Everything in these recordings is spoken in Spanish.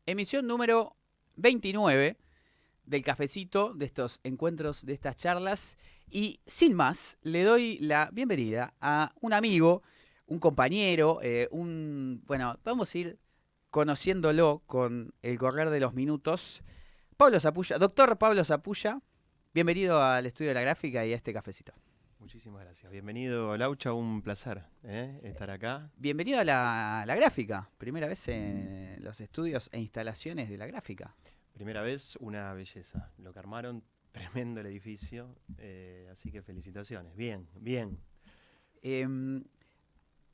Emisión número 29 del cafecito, de estos encuentros, de estas charlas. Y sin más, le doy la bienvenida a un amigo, un compañero, bueno, vamos a ir conociéndolo con el correr de los minutos. Pablo Zapulla, doctor Pablo Zapulla, bienvenido al estudio de la gráfica y a este cafecito. Muchísimas gracias. Bienvenido, Laucha, un placer estar acá. Bienvenido a la gráfica, primera vez en los estudios e instalaciones de la gráfica. Primera vez, una belleza. Lo que armaron, tremendo el edificio, así que felicitaciones. Bien, bien. Eh,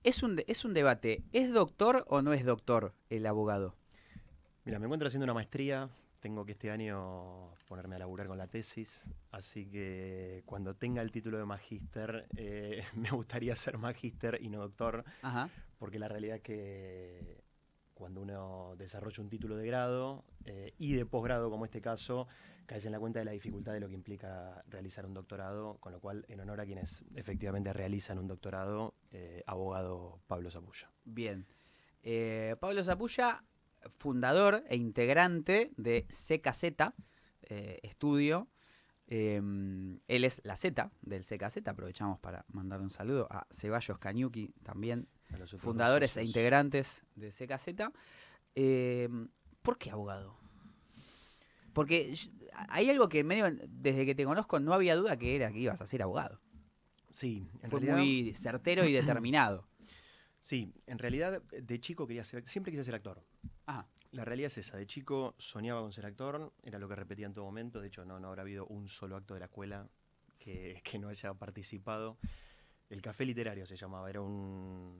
es un debate, ¿es doctor o no es doctor el abogado? Mira, me encuentro haciendo una maestría, tengo que este año ponerme a laburar con la tesis, así que cuando tenga el título de magíster, me gustaría ser magíster y no doctor, Ajá. porque la realidad es que cuando uno desarrolla un título de grado y de posgrado, como este caso, caes en la cuenta de la dificultad de lo que implica realizar un doctorado, con lo cual, en honor a quienes efectivamente realizan un doctorado, abogado Pablo Zapulla. Bien. Pablo Zapulla, fundador e integrante de CKZ Estudio. Él es la Z del CKZ. Aprovechamos para mandar un saludo a Ceballos Cañuqui, también A los otros dos fundadores e socios. integrantes de CKZ. Eh, ¿Por qué abogado? Porque hay algo que medio, desde que te conozco, no había duda que era que ibas a ser abogado. Sí, en Fue realidad, muy certero y determinado. sí, en realidad de chico quería ser, siempre quise ser actor. Ajá. La realidad es esa, de chico soñaba con ser actor, era lo que repetía en todo momento, de hecho no habrá habido un solo acto de la escuela que no haya participado. El café literario se llamaba, era un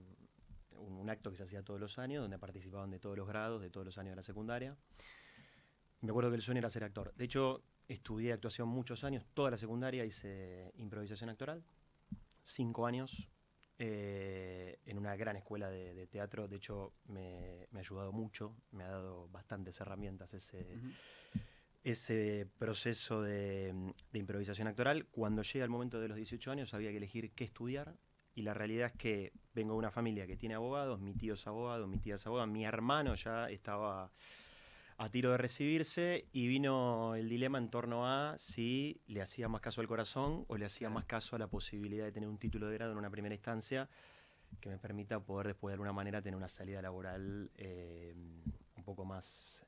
acto que se hacía todos los años, donde participaban de todos los grados, de todos los años de la secundaria. Me acuerdo que el sueño era ser actor. De hecho, estudié actuación muchos años, toda la secundaria hice improvisación actoral, 5 años, en una gran escuela de teatro. De hecho, me ha ayudado mucho, me ha dado bastantes herramientas Ujú. ese proceso de improvisación actoral. Cuando llega el momento de los 18 años había que elegir qué estudiar, y la realidad es que vengo de una familia que tiene abogados, mi tío es abogado, mi tía es abogada, mi hermano ya estaba a tiro de recibirse, y vino el dilema en torno a si le hacía más caso al corazón o le hacía Claro. más caso a la posibilidad de tener un título de grado en una primera instancia que me permita poder después de alguna manera tener una salida laboral un poco más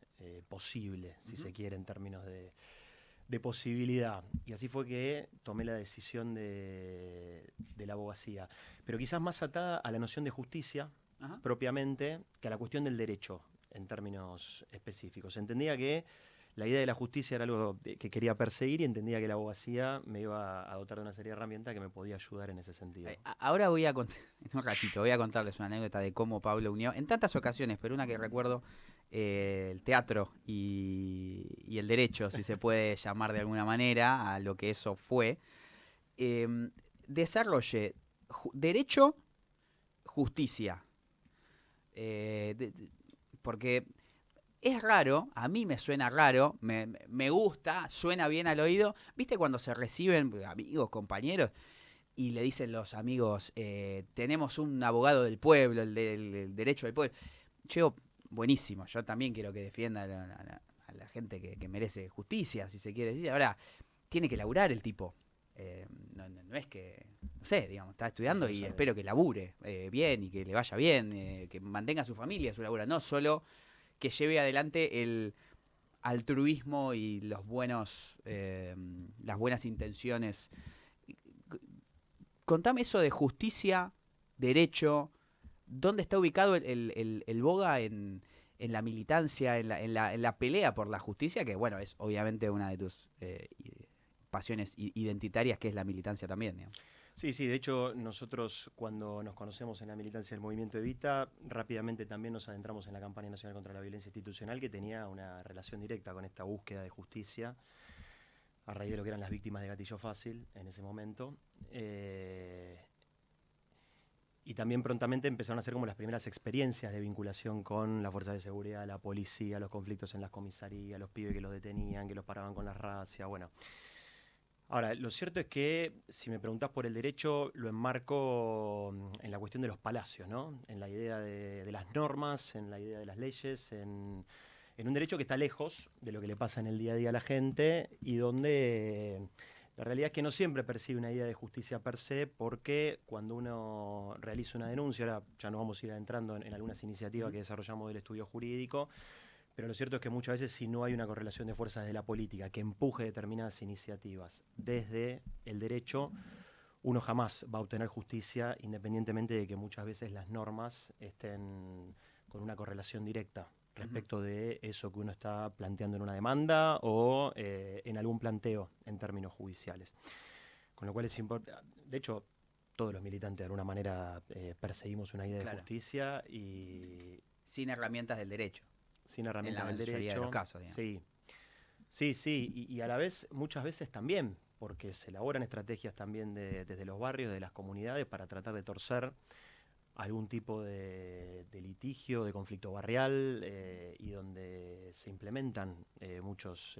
posible, si Ujú. se quiere, en términos de posibilidad. Y así fue que tomé la decisión de la abogacía, pero quizás más atada a la noción de justicia Ajá. propiamente que a la cuestión del derecho en términos específicos. Entendía que la idea de la justicia era algo que quería perseguir, y entendía que la abogacía me iba a dotar de una serie de herramientas que me podía ayudar en ese sentido. Ahora voy a contar, en un ratito, voy a contarles una anécdota de cómo Pablo unió, en tantas ocasiones, pero una que recuerdo, el teatro y el derecho, si se puede llamar de alguna manera, a lo que eso fue. Eh, Desarrolle derecho, justicia. Porque es raro, a mí me suena raro, me gusta, suena bien al oído. ¿Viste cuando se reciben amigos, compañeros, y le dicen los amigos, tenemos un abogado del pueblo, el derecho del pueblo? Che, buenísimo, yo también quiero que defienda a la gente que merece justicia, si se quiere decir. Ahora, tiene que laburar el tipo. No es que, no sé, digamos, está Eso estudiando lo y sabe. espero que labure bien y que le vaya bien, que mantenga a su familia, su labura, no solo que lleve adelante el altruismo y las buenas intenciones. Contame eso de justicia, derecho, dónde está ubicado el Boga en la militancia, en la pelea por la justicia, que bueno, es obviamente una de tus pasiones identitarias, que es la militancia también, digamos. Sí, sí, de hecho nosotros cuando nos conocemos en la militancia del movimiento Evita, rápidamente también nos adentramos en la campaña nacional contra la violencia institucional, que tenía una relación directa con esta búsqueda de justicia a raíz de lo que eran las víctimas de gatillo fácil en ese momento. Y también prontamente empezaron a hacer como las primeras experiencias de vinculación con las fuerzas de seguridad, la policía, los conflictos en las comisarías, los pibes que los detenían, que los paraban con las racias, bueno. Ahora, lo cierto es que si me preguntás por el derecho, lo enmarco en la cuestión de los palacios, ¿no? En la idea de las normas, en la idea de las leyes, en un derecho que está lejos de lo que le pasa en el día a día a la gente y donde la realidad es que no siempre percibe una idea de justicia per se, porque cuando uno realiza una denuncia, ahora ya nos vamos a ir adentrando en algunas iniciativas que desarrollamos del estudio jurídico, pero lo cierto es que muchas veces si no hay una correlación de fuerzas de la política que empuje determinadas iniciativas desde el derecho, uno jamás va a obtener justicia, independientemente de que muchas veces las normas estén con una correlación directa respecto de eso que uno está planteando en una demanda o en algún planteo en términos judiciales. Con lo cual es importante, de hecho, todos los militantes de alguna manera perseguimos una idea de justicia y sin herramientas del derecho. Sin herramientas del derecho. En la mayoría de los casos, digamos. Sí. Y a la vez, muchas veces también, porque se elaboran estrategias también desde los barrios, de las comunidades, para tratar de torcer algún tipo de litigio, de conflicto barrial, y donde se implementan muchas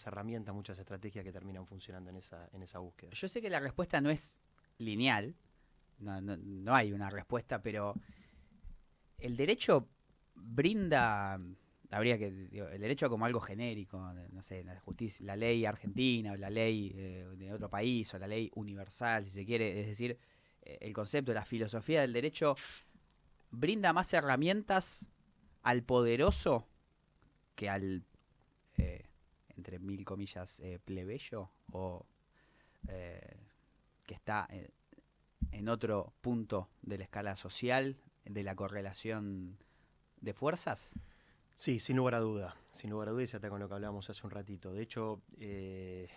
herramientas, muchas estrategias que terminan funcionando en esa búsqueda. Yo sé que la respuesta no es lineal, no hay una respuesta, pero el derecho brinda, el derecho como algo genérico, no sé, la justicia, la ley argentina, o la ley de otro país, o la ley universal, si se quiere, es decir, el concepto, la filosofía del derecho brinda más herramientas al poderoso que al, entre mil comillas, plebeyo, o que está en otro punto de la escala social, de la correlación de fuerzas. Sí, sin lugar a duda, y se ata con lo que hablábamos hace un ratito. De hecho, en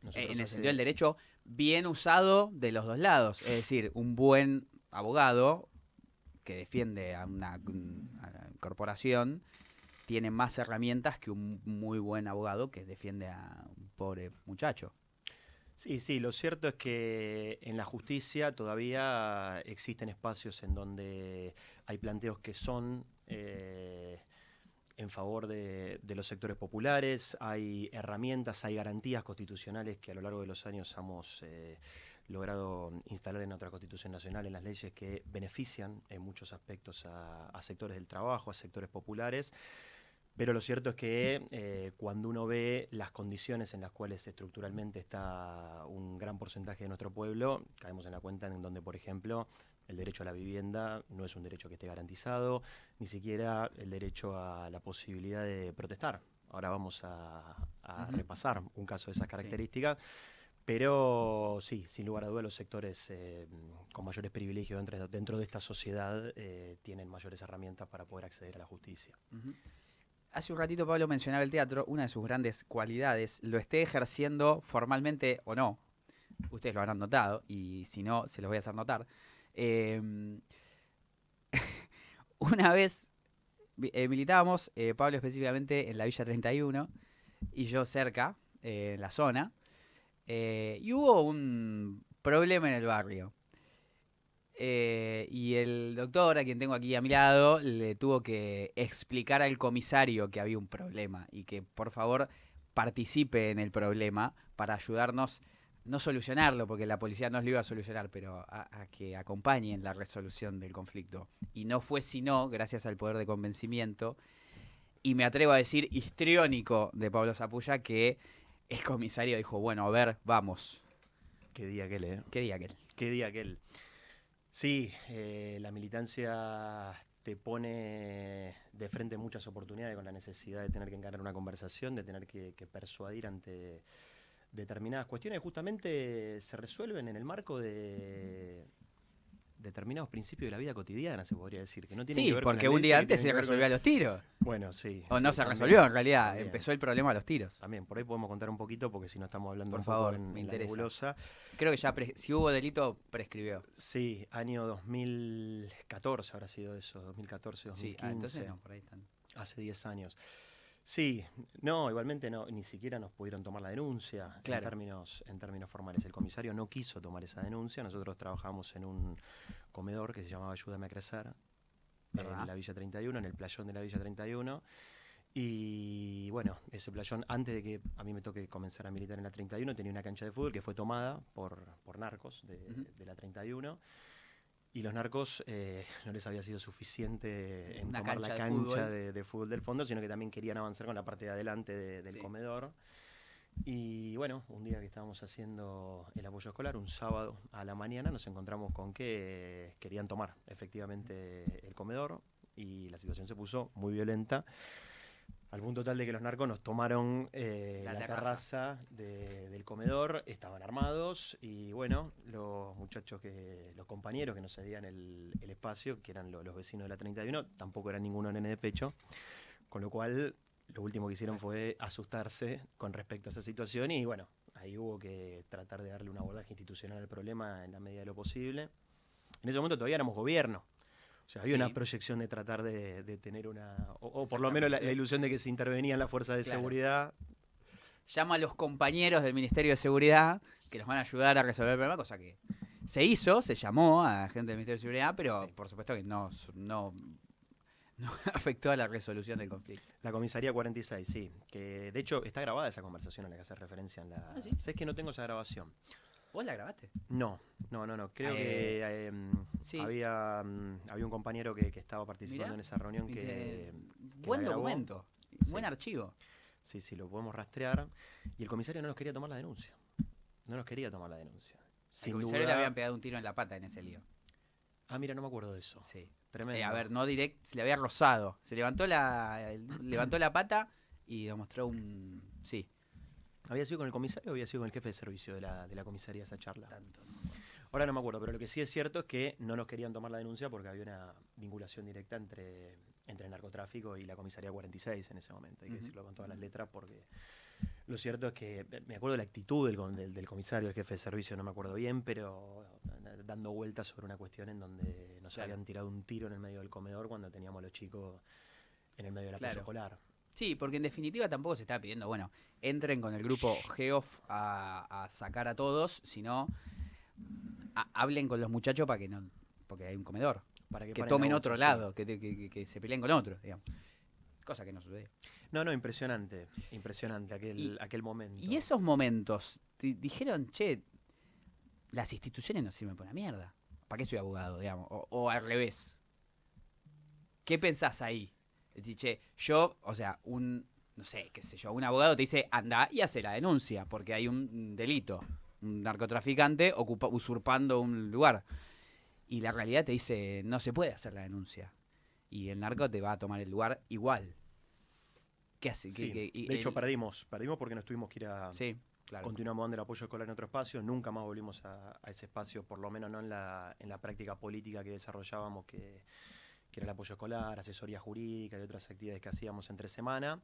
el sentido del derecho bien usado de los dos lados, es decir, un buen abogado que defiende a una corporación tiene más herramientas que un muy buen abogado que defiende a un pobre muchacho. Sí, lo cierto es que en la justicia todavía existen espacios en donde hay planteos que son en favor de los sectores populares, hay herramientas, hay garantías constitucionales que a lo largo de los años hemos logrado instalar en nuestra Constitución Nacional, en las leyes que benefician en muchos aspectos a sectores del trabajo, a sectores populares. Pero lo cierto es que cuando uno ve las condiciones en las cuales estructuralmente está un gran porcentaje de nuestro pueblo, caemos en la cuenta en donde, por ejemplo, el derecho a la vivienda no es un derecho que esté garantizado, ni siquiera el derecho a la posibilidad de protestar. Ahora vamos a repasar un caso de esas características. Sí. Pero sí, sin lugar a dudas, los sectores con mayores privilegios dentro de esta sociedad tienen mayores herramientas para poder acceder a la justicia. Hace un ratito Pablo mencionaba el teatro, una de sus grandes cualidades, lo esté ejerciendo formalmente o no, ustedes lo habrán notado, y si no, se los voy a hacer notar. Una vez militábamos, Pablo específicamente en la Villa 31, y yo cerca, en la zona, y hubo un problema en el barrio. Y el doctor, a quien tengo aquí a mi lado, le tuvo que explicar al comisario que había un problema y que por favor participe en el problema para ayudarnos, no solucionarlo, porque la policía no lo iba a solucionar, pero a que acompañe en la resolución del conflicto. Y no fue sino, gracias al poder de convencimiento, y me atrevo a decir histriónico de Pablo Zapulla, que el comisario dijo, bueno, a ver, vamos. Qué día aquel, ¿eh? Qué día aquel. Qué día aquel. Sí, la militancia te pone de frente muchas oportunidades con la necesidad de tener que encarar una conversación, de tener que persuadir ante determinadas cuestiones que justamente se resuelven en el marco de determinados principios de la vida cotidiana, se podría decir, que no tienen que ver con la ley. Sí, porque un día antes se resolvió a los tiros. Bueno, sí. O sí, no se también, resolvió, en realidad, también. Empezó el problema a los tiros. También, por ahí podemos contar un poquito, porque si no estamos hablando por un favor, poco me en la interesa. nebulosa. Creo que ya, si hubo delito, prescribió. Sí, año 2014 habrá sido eso, 2014, 2015. Sí, entonces no, por ahí están. Hace 10 años. Sí, no, igualmente no, ni siquiera nos pudieron tomar la denuncia, claro. en términos formales. El comisario no quiso tomar esa denuncia. Nosotros trabajamos en un comedor que se llamaba Ayúdame a Crecer, en la Villa 31, en el playón de la Villa 31. Y bueno, ese playón, antes de que a mí me toque comenzar a militar en la 31, tenía una cancha de fútbol que fue tomada por narcos de la 31. y los narcos no les había sido suficiente en Una tomar la cancha de cancha fútbol. de fútbol del fondo, sino que también querían avanzar con la parte de adelante del Sí. comedor. Y bueno, un día que estábamos haciendo el apoyo escolar, un sábado a la mañana, nos encontramos con que querían tomar efectivamente el comedor y la situación se puso muy violenta. Al punto tal de que los narcos nos tomaron La la terraza. terraza del comedor, estaban armados y bueno, los muchachos, los compañeros que nos cedían el espacio, que eran los vecinos de la 31, tampoco eran ninguno nene de pecho, con lo cual lo último que hicieron fue asustarse con respecto a esa situación y bueno, ahí hubo que tratar de darle un abordaje institucional al problema en la medida de lo posible. En ese momento todavía éramos gobierno. O sea, había una Sí, proyección de tratar de tener o por lo menos la exactamente. ilusión de que se intervenían las fuerzas de Claro. seguridad. Llama a los compañeros del Ministerio de Seguridad que nos van a ayudar a resolver el problema, cosa que se hizo, se llamó a gente del Ministerio de Seguridad, pero Sí. por supuesto que no afectó a la resolución del conflicto. La comisaría 46, sí. Que de hecho está grabada esa conversación a la que hace referencia en la. Ah, sí. ¿Sabes que no tengo esa grabación? ¿Vos la grabaste? No. Creo Eh, que sí, había un compañero que estaba participando mirá. en esa reunión que la Buen grabó. documento, buen Sí, archivo. sí, lo podemos rastrear. Y el comisario no nos quería tomar la denuncia. No nos quería tomar la denuncia. Al Sin comisario le habían duda. pegado un tiro en la pata en ese lío. Ah, mira, no me acuerdo de eso. Sí. Tremendo. A ver, no direct, se le había rozado. Se levantó la pata y demostró un. Sí, ¿Había sido con el comisario o había sido con el jefe de servicio de la comisaría esa charla? tanto. ¿No? Ahora no me acuerdo, pero lo que sí es cierto es que no nos querían tomar la denuncia porque había una vinculación directa entre el narcotráfico y la comisaría 46 en ese momento. Hay que decirlo con todas las letras porque lo cierto es que me acuerdo de la actitud del comisario, el jefe de servicio, no me acuerdo bien, pero dando vueltas sobre una cuestión en donde nos Claro. habían tirado un tiro en el medio del comedor cuando teníamos a los chicos en el medio del apoyo Claro. escolar. Sí, porque en definitiva tampoco se está pidiendo, bueno, entren con el grupo Geoff a sacar a todos, sino hablen con los muchachos para que no, porque hay un comedor, Para que que paren la tomen bocha, otro sí. lado, que se peleen con otro, digamos. Cosa que no sucedió. No, impresionante Y, aquel momento. y esos momentos, dijeron, che, las instituciones no sirven para una mierda. ¿Para qué soy abogado, digamos? O al revés. ¿Qué pensás ahí? Es decir, che, yo, o sea, no sé, qué sé yo, un abogado te dice, anda y hace la denuncia, porque hay un delito, un narcotraficante usurpando un lugar. Y la realidad te dice, no se puede hacer la denuncia. Y el narco te va a tomar el lugar igual. ¿Qué hace? Sí, Y de hecho perdimos porque nos tuvimos que ir a. Sí, claro. Continuamos dando el apoyo escolar en otro espacio, nunca más volvimos a ese espacio, por lo menos no en la práctica política que desarrollábamos, que era el apoyo escolar, asesoría jurídica y otras actividades que hacíamos entre semana.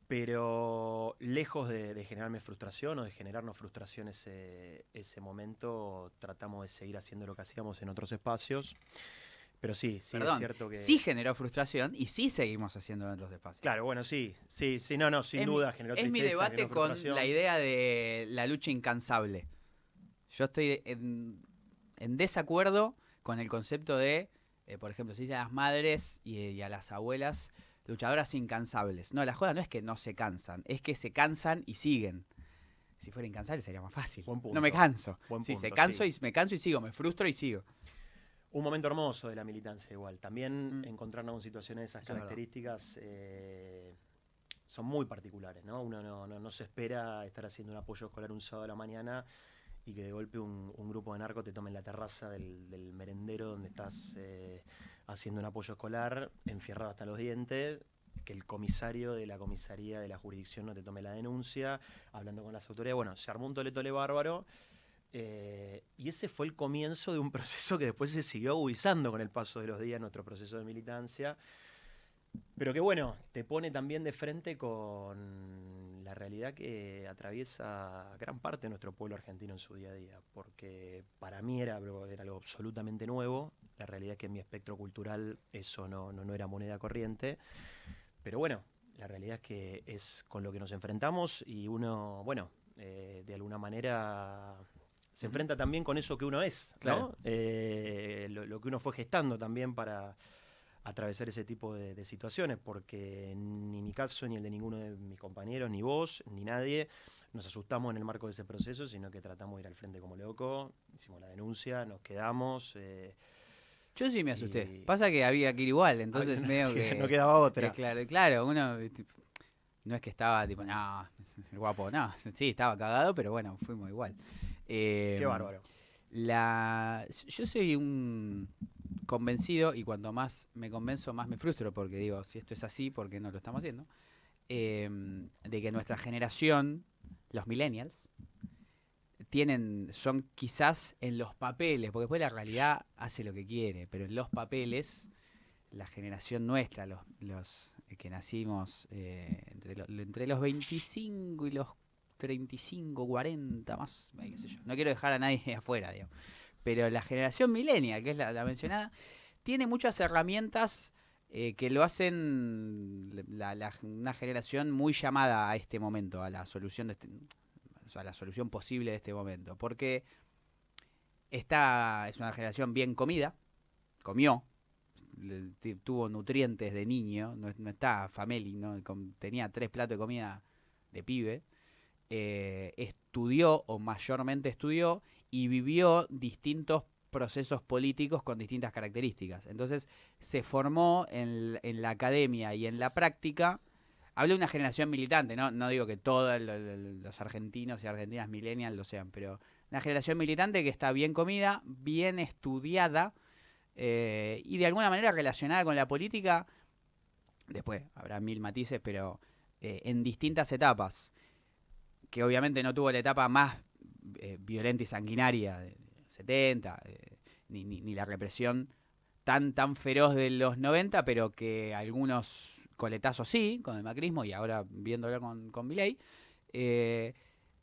Pero lejos de generarme frustración o de generarnos frustración ese momento, tratamos de seguir haciendo lo que hacíamos en otros espacios. Pero sí, es Perdón, cierto que. sí generó frustración y sí seguimos haciendo en los espacios. Claro, bueno, sí, no, sin duda generó Es mi tristeza, debate generó con frustración. la idea de la lucha incansable. Yo estoy en desacuerdo con el concepto de, por ejemplo, se dice a las madres y a las abuelas luchadoras incansables. No, la joda no es que no se cansan, es que se cansan y siguen. Si fuera incansable sería más fácil. Buen punto. No me canso. Buen Sí, punto, sí. me canso y sigo, me frustro y sigo. Un momento hermoso de la militancia igual. También Mm. encontrarnos en situaciones de esas Eso es verdad. características son muy particulares, ¿no? Uno no se espera estar haciendo un apoyo escolar un sábado a la mañana y que de golpe un grupo de narcos te tome en la terraza del merendero donde estás haciendo un apoyo escolar, enfierrado hasta los dientes, que el comisario de la comisaría de la jurisdicción no te tome la denuncia, hablando con las autoridades. Bueno, se armó un tole bárbaro. Y ese fue el comienzo de un proceso que después se siguió agudizando con el paso de los días, nuestro proceso de militancia. Pero que bueno, te pone también de frente con la realidad que atraviesa gran parte de nuestro pueblo argentino en su día a día. Porque para mí era algo absolutamente nuevo. La realidad es que en mi espectro cultural eso no era moneda corriente. Pero bueno, la realidad es que es con lo que nos enfrentamos y uno, bueno, de alguna manera se enfrenta también con eso que uno es, ¿no? Claro. Lo que uno fue gestando también para atravesar ese tipo de situaciones, porque ni mi caso, ni el de ninguno de mis compañeros, ni vos, ni nadie, nos asustamos en el marco de ese proceso, sino que tratamos de ir al frente como loco, hicimos la denuncia, nos quedamos, Yo sí me asusté. Y Pasa que había que ir igual, entonces medio que... no quedaba otra. Claro, uno no es que estaba tipo, no, guapo, no. Sí, estaba cagado, pero bueno, fuimos igual. Qué bárbaro. Yo soy un convencido y cuanto más me convenzo, más me frustro porque digo, si esto es así, ¿por qué no lo estamos haciendo? De que nuestra generación, los millennials, son quizás en los papeles, porque después la realidad hace lo que quiere, pero en los papeles, la generación nuestra, los que nacimos entre los 25 y los 35, 40, más, qué sé yo. No quiero dejar a nadie afuera, digo. Pero la generación millennial, que es la mencionada, tiene muchas herramientas que lo hacen una generación muy llamada a este momento, a la solución o sea, a la solución posible de este momento. Porque esta es una generación bien comida, comió, tuvo nutrientes de niño, no está family, ¿no? Tenía 3 platos de comida de pibe, estudió o mayormente estudió y vivió distintos procesos políticos con distintas características. Entonces se formó en la academia y en la práctica. Hablo de una generación militante, no digo que todos los argentinos y argentinas millennials lo sean, pero una generación militante que está bien comida, bien estudiada y de alguna manera relacionada con la política. Después habrá mil matices, pero en distintas etapas, que obviamente no tuvo la etapa más violenta y sanguinaria de 70, ni la represión tan feroz de los 90, pero que algunos coletazos sí, con el macrismo y ahora viéndolo con Milei.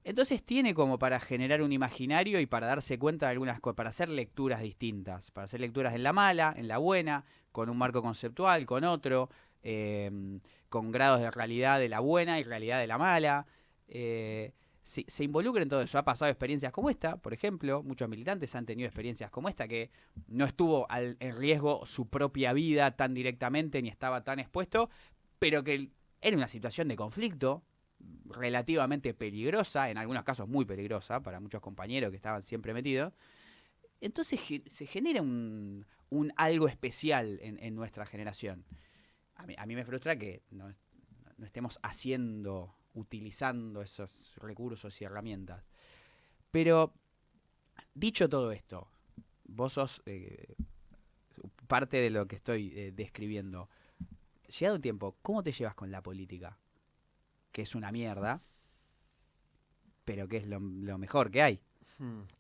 Entonces tiene como para generar un imaginario y para darse cuenta de algunas cosas, para hacer lecturas distintas, para hacer lecturas en la mala, en la buena, con un marco conceptual, con otro, eh, con grados de realidad de la buena y realidad de la mala. Se involucra en todo eso. Ha pasado experiencias como esta, por ejemplo, muchos militantes han tenido experiencias como esta, que no estuvo en riesgo su propia vida tan directamente ni estaba tan expuesto, pero que era una situación de conflicto relativamente peligrosa, en algunos casos muy peligrosa para muchos compañeros que estaban siempre metidos. Entonces se genera un algo especial en nuestra generación. A mí me frustra que no estemos utilizando esos recursos y herramientas. Pero, dicho todo esto, vos sos parte de lo que estoy describiendo. Llegado un tiempo, ¿cómo te llevas con la política? Que es una mierda, pero que es lo mejor que hay.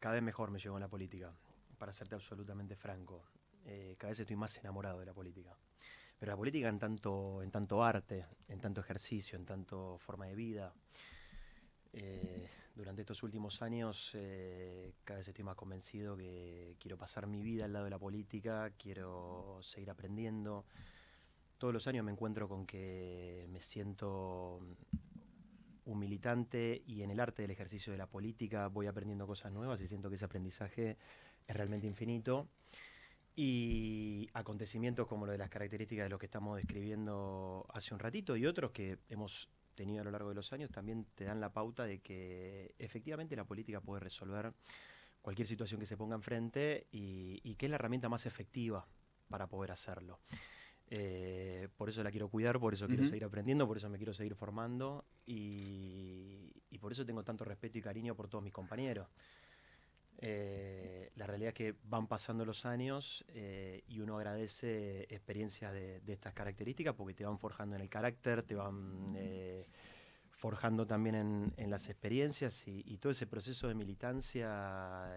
Cada vez mejor me llevo en la política, para serte absolutamente franco. Cada vez estoy más enamorado de la política. Pero la política en tanto arte, en tanto ejercicio, en tanto forma de vida. Durante estos últimos años cada vez estoy más convencido que quiero pasar mi vida al lado de la política, quiero seguir aprendiendo. Todos los años me encuentro con que me siento un militante y en el arte del ejercicio de la política voy aprendiendo cosas nuevas y siento que ese aprendizaje es realmente infinito. Y acontecimientos como lo de las características de lo que estamos describiendo hace un ratito y otros que hemos tenido a lo largo de los años también te dan la pauta de que efectivamente la política puede resolver cualquier situación que se ponga enfrente y que es la herramienta más efectiva para poder hacerlo. Por eso la quiero cuidar, por eso quiero seguir aprendiendo, por eso me quiero seguir formando y por eso tengo tanto respeto y cariño por todos mis compañeros. La realidad es que van pasando los años y uno agradece experiencias de estas características porque te van forjando en el carácter, te van forjando también en las experiencias y todo ese proceso de militancia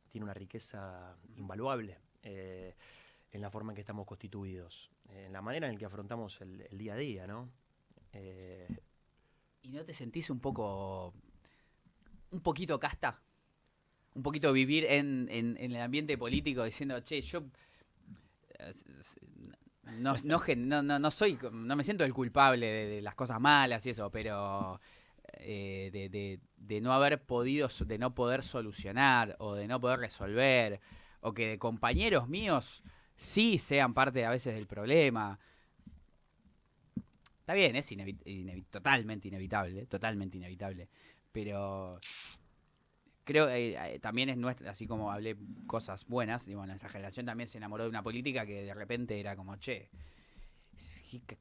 tiene una riqueza invaluable en la forma en que estamos constituidos, en la manera en la que afrontamos el día a día, ¿no? ¿Y no te sentís un poquito casta? Un poquito vivir en el ambiente político diciendo, che, yo no me siento el culpable de las cosas malas y eso, pero de no haber podido, de no poder solucionar o de no poder resolver, o que de compañeros míos sí sean parte a veces del problema. Está bien, es totalmente inevitable, pero creo también es nuestra, así como hablé cosas buenas, digo, nuestra generación también se enamoró de una política que de repente era como, che,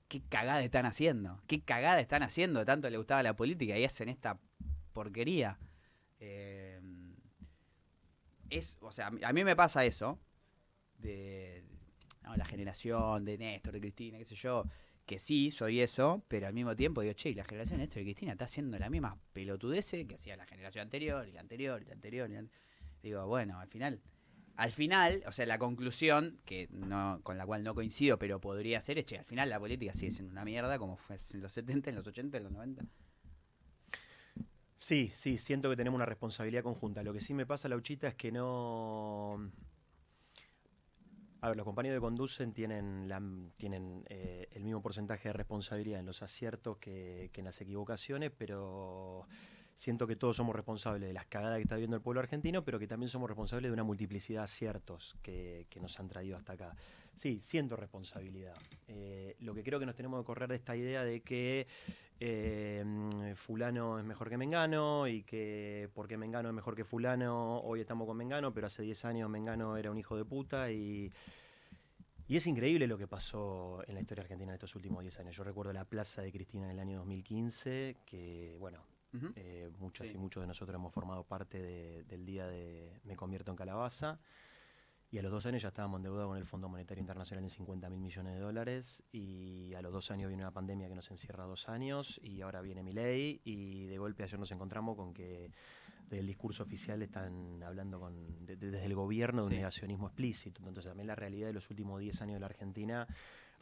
qué cagada están haciendo, qué cagada están haciendo, tanto le gustaba la política y hacen esta porquería. Eh, o sea, a mí me pasa eso, de no, la generación de Néstor, de Cristina, qué sé yo, que sí, soy eso, pero al mismo tiempo digo, che, la generación de Néstor y Cristina está haciendo la misma pelotudece que hacía la generación anterior, y la anterior, y la anterior. Digo, bueno, al final, o sea, la conclusión, que no, con la cual no coincido, pero podría ser, es, che, al final la política sigue siendo una mierda como fue en los 70, en los 80, en los 90. Sí, sí, siento que tenemos una responsabilidad conjunta. Lo que sí me pasa, Lauchita, es que no... A ver, los compañeros que conducen tienen el mismo porcentaje de responsabilidad en los aciertos que en las equivocaciones, pero siento que todos somos responsables de las cagadas que está viendo el pueblo argentino, pero que también somos responsables de una multiplicidad de aciertos que nos han traído hasta acá. Sí, siento responsabilidad. Lo que creo que nos tenemos que correr de esta idea de que fulano es mejor que Mengano y que porque Mengano es mejor que fulano, hoy estamos con Mengano, pero hace 10 años Mengano era un hijo de puta y es increíble lo que pasó en la historia argentina en estos últimos 10 años. Yo recuerdo la Plaza de Cristina en el año 2015, que bueno, muchas Sí. y muchos de nosotros hemos formado parte del día de Me convierto en calabaza. Y a los 2 años ya estábamos endeudados con el Fondo Monetario Internacional en 50.000 millones de dólares. Y a los 2 años viene una pandemia que nos encierra 2 años. Y ahora viene Milei. Y de golpe ayer nos encontramos con que del discurso oficial están hablando desde el gobierno de un Sí. negacionismo explícito. Entonces también la realidad de los últimos 10 años de la Argentina ha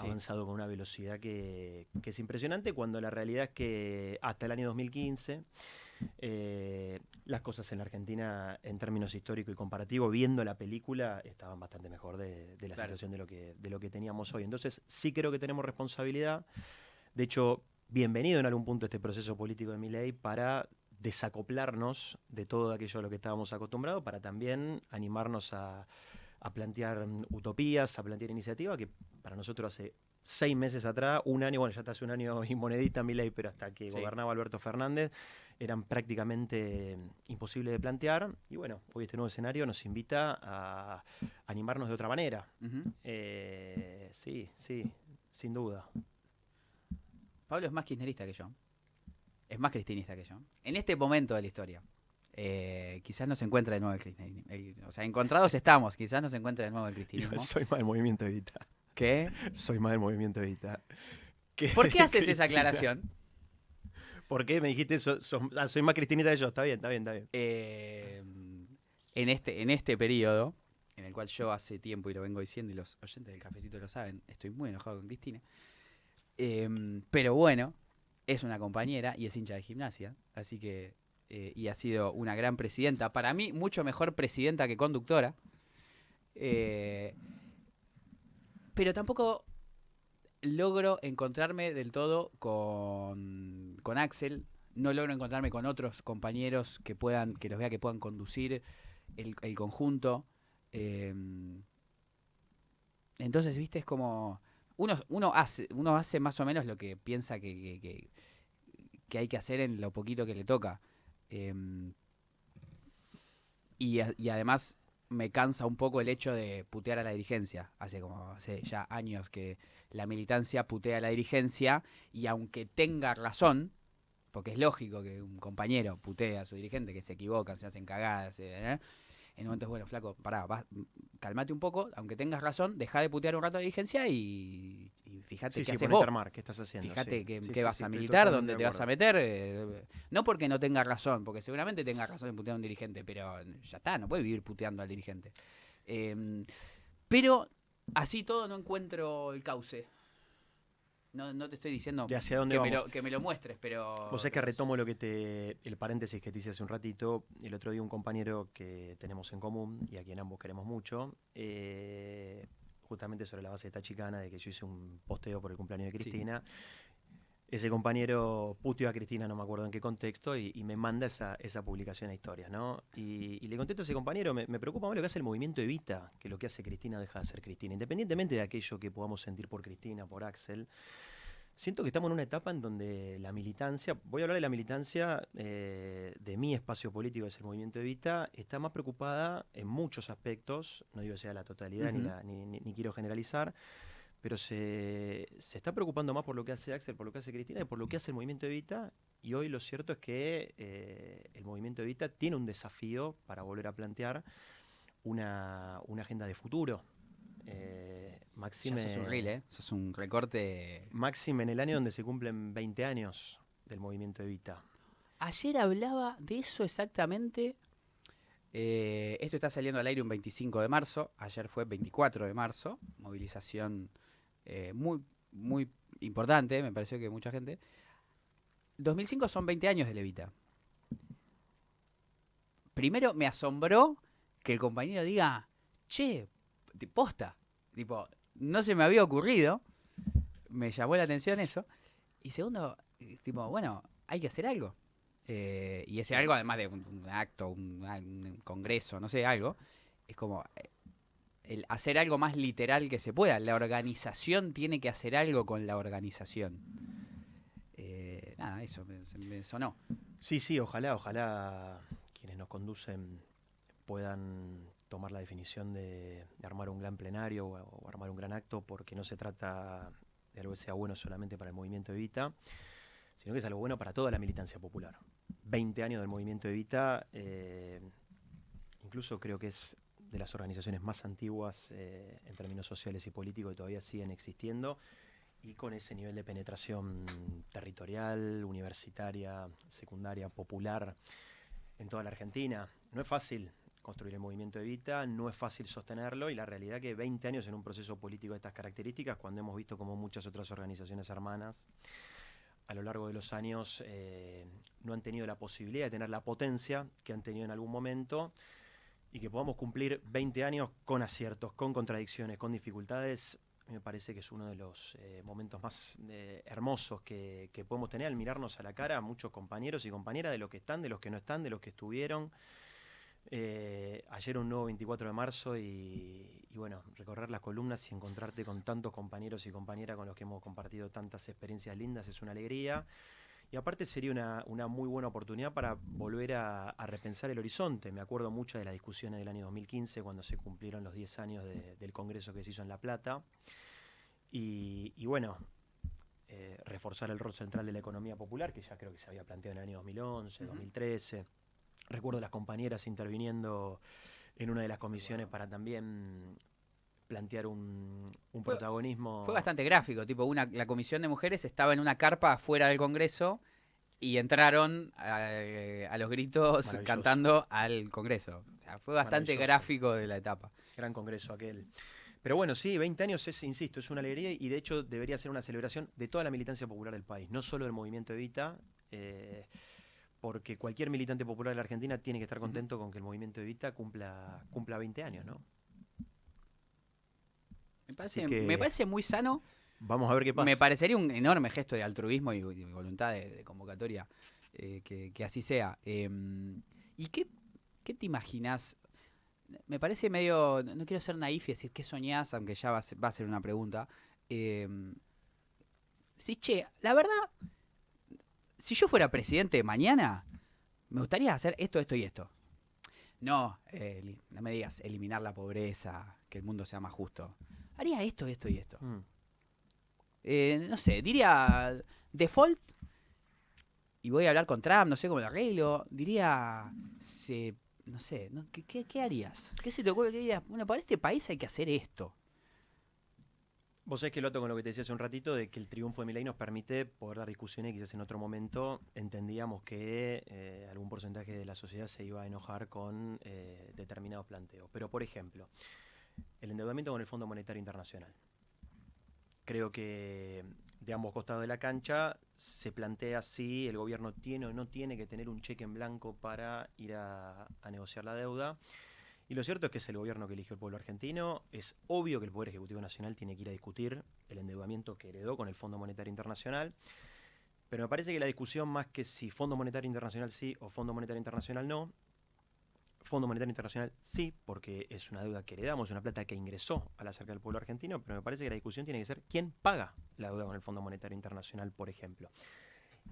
Sí. avanzado con una velocidad que es impresionante, cuando la realidad es que hasta el año 2015 las cosas en la Argentina en términos históricos y comparativos, viendo la película, estaban bastante mejor de la Claro. situación de lo que teníamos hoy. Entonces sí creo que tenemos responsabilidad. De hecho, bienvenido en algún punto este proceso político de Milei para desacoplarnos de todo aquello a lo que estábamos acostumbrados, para también animarnos a plantear utopías, a plantear iniciativas que para nosotros hace 6 meses atrás, un año, bueno, ya está hace un año y monedita Milei, pero hasta que Sí. gobernaba Alberto Fernández, eran prácticamente imposibles de plantear. Y bueno, hoy este nuevo escenario nos invita a animarnos de otra manera. Ujú. Sí, sí, sin duda. Pablo es más kirchnerista que yo. Es más cristinista que yo. En este momento de la historia. Quizás no se encuentra de nuevo el cristianismo. O sea, encontrados estamos. Quizás no se encuentra de nuevo el Igual cristianismo. soy más del movimiento Evita. ¿Qué? Soy más del movimiento Evita. ¿Por qué haces esa Cristina. aclaración? ¿Por qué me dijiste soy más cristinita que yo? Está bien, está bien, está bien. En este periodo, en el cual yo hace tiempo, y lo vengo diciendo, y los oyentes del cafecito lo saben, estoy muy enojado con Cristina. Pero bueno, es una compañera y es hincha de Gimnasia, así que y ha sido una gran presidenta. Para mí, mucho mejor presidenta que conductora. Eh, pero tampoco logro encontrarme del todo con Axel. No logro encontrarme con otros compañeros que los vea que puedan conducir el conjunto. Eh, entonces, viste, es como. Uno hace más o menos lo que piensa que hay que hacer en lo poquito que le toca. Eh, y además me cansa un poco el hecho de putear a la dirigencia. Hace ya años que la militancia putea a la dirigencia y aunque tenga razón, porque es lógico que un compañero putee a su dirigente, que se equivocan, se hacen cagadas, en momentos, bueno, flaco, pará, calmate un poco, aunque tengas razón, deja de putear un rato a la dirigencia y fíjate Sí, qué sí, haces ponete a vos. armar, ¿qué estás haciendo? Fíjate Sí, qué sí, qué sí, vas sí, a estoy militar, totalmente dónde de te vas a acuerdo. meter. No porque no tenga razón, porque seguramente tenga razón en putear a un dirigente, pero ya está, no puede vivir puteando al dirigente. Pero así todo no encuentro el cauce. No te estoy diciendo ¿De hacia dónde vamos? que me lo muestres, Vos sabés que pero retomo el paréntesis que te hice hace un ratito. El otro día un compañero que tenemos en común y a quien ambos queremos mucho, justamente sobre la base de esta chicana, de que yo hice un posteo por el cumpleaños de sí. Cristina. Ese compañero puteó a Cristina, no me acuerdo en qué contexto, y me manda esa publicación a historias, ¿no? Y le contesto a ese compañero, me preocupa más lo que hace el movimiento Evita, que lo que hace Cristina deja de ser Cristina. Independientemente de aquello que podamos sentir por Cristina, por Axel, Siento que estamos en una etapa en donde la militancia, voy a hablar de la militancia de mi espacio político, que es el Movimiento Evita, está más preocupada en muchos aspectos, no digo que sea la totalidad Ujú. ni quiero generalizar, pero se está preocupando más por lo que hace Axel, por lo que hace Cristina y por lo que hace el Movimiento Evita. Y hoy lo cierto es que el Movimiento Evita tiene un desafío para volver a plantear una agenda de futuro. Ya sos un reel, Máxime, ¿eh? Sos un recorte. máxime en el año donde se cumplen 20 años del Movimiento Evita. Ayer hablaba de eso exactamente. Esto está saliendo al aire un 25 de marzo. Ayer fue 24 de marzo. Movilización muy, muy importante. Me pareció que mucha gente. 2005 son 20 años de Levita. Primero me asombró que el compañero diga, che, posta. Tipo, no se me había ocurrido. Me llamó la atención eso. Y segundo, tipo, bueno, hay que hacer algo. Y ese Sí. algo, además de un acto, un congreso, no sé, algo, es como el hacer algo más literal que se pueda. La organización tiene que hacer algo con la organización. Nada, eso me sonó. Sí, sí, ojalá quienes nos conducen puedan tomar la definición de armar un gran plenario o armar un gran acto, porque no se trata de algo que sea bueno solamente para el Movimiento Evita, sino que es algo bueno para toda la militancia popular. 20 años del Movimiento Evita, incluso creo que es de las organizaciones más antiguas en términos sociales y políticos que todavía siguen existiendo y con ese nivel de penetración territorial, universitaria, secundaria, popular en toda la Argentina. No es fácil construir el movimiento Evita, no es fácil sostenerlo y la realidad que 20 años en un proceso político de estas características, cuando hemos visto como muchas otras organizaciones hermanas a lo largo de los años no han tenido la posibilidad de tener la potencia que han tenido en algún momento y que podamos cumplir 20 años con aciertos, con contradicciones, con dificultades, me parece que es uno de los momentos más hermosos que podemos tener al mirarnos a la cara a muchos compañeros y compañeras de los que están, de los que no están, de los que estuvieron. Ayer un nuevo 24 de marzo y bueno, recorrer las columnas y encontrarte con tantos compañeros y compañeras con los que hemos compartido tantas experiencias lindas es una alegría. Y aparte sería una muy buena oportunidad para volver a repensar el horizonte. Me acuerdo mucho de las discusiones del año 2015, cuando se cumplieron los 10 años del Congreso que se hizo en La Plata. Y bueno, reforzar el rol central de la economía popular, que ya creo que se había planteado en el año 2011, Ujú. 2013. Recuerdo las compañeras interviniendo en una de las comisiones para también plantear un Fue, fue protagonismo. bastante gráfico, tipo, la comisión de mujeres estaba en una carpa afuera del Congreso y entraron a los gritos Maravilloso, cantando al Congreso. O sea, fue bastante maravilloso. gráfico de la etapa. Gran congreso aquel. Pero bueno, sí, 20 años es, insisto, es una alegría y de hecho debería ser una celebración de toda la militancia popular del país, no solo del movimiento Evita, porque cualquier militante popular de la Argentina tiene que estar Ujú. contento con que el movimiento Evita cumpla 20 años, ¿no? Así Me que parece muy sano. vamos a ver qué Me pasa. parecería un enorme gesto de altruismo y voluntad de convocatoria que así sea. ¿Y qué te imaginas? Me parece medio. No quiero ser naif y decir qué soñás, aunque ya va a ser una pregunta. Eh, sí, che, la verdad, si yo fuera presidente mañana, me gustaría hacer esto, esto y esto. No, no me digas eliminar la pobreza, que el mundo sea más justo. Haría esto, esto y esto. Mm. No sé, diría default y voy a hablar con Trump, no sé cómo lo arreglo. Diría, no sé, ¿qué harías? ¿Qué se te ocurre? ¿Qué dirías? Bueno, para este país hay que hacer esto. Vos sabés que lo ato con lo que te decía hace un ratito, de que el triunfo de Milei nos permite poder dar discusiones y quizás en otro momento entendíamos que algún porcentaje de la sociedad se iba a enojar con determinados planteos. Pero, por ejemplo, el endeudamiento con el Fondo Monetario Internacional. Creo que de ambos costados de la cancha se plantea si el gobierno tiene o no tiene que tener un cheque en blanco para ir a negociar la deuda. Y lo cierto es que es el gobierno que eligió el pueblo argentino. Es obvio que el Poder Ejecutivo Nacional tiene que ir a discutir el endeudamiento que heredó con el Fondo Monetario Internacional. Pero me parece que la discusión, más que si Fondo Monetario Internacional sí o Fondo Monetario Internacional no, Fondo Monetario Internacional sí, porque es una deuda que heredamos, una plata que ingresó a la cerca del pueblo argentino, pero me parece que la discusión tiene que ser quién paga la deuda con el Fondo Monetario Internacional, por ejemplo.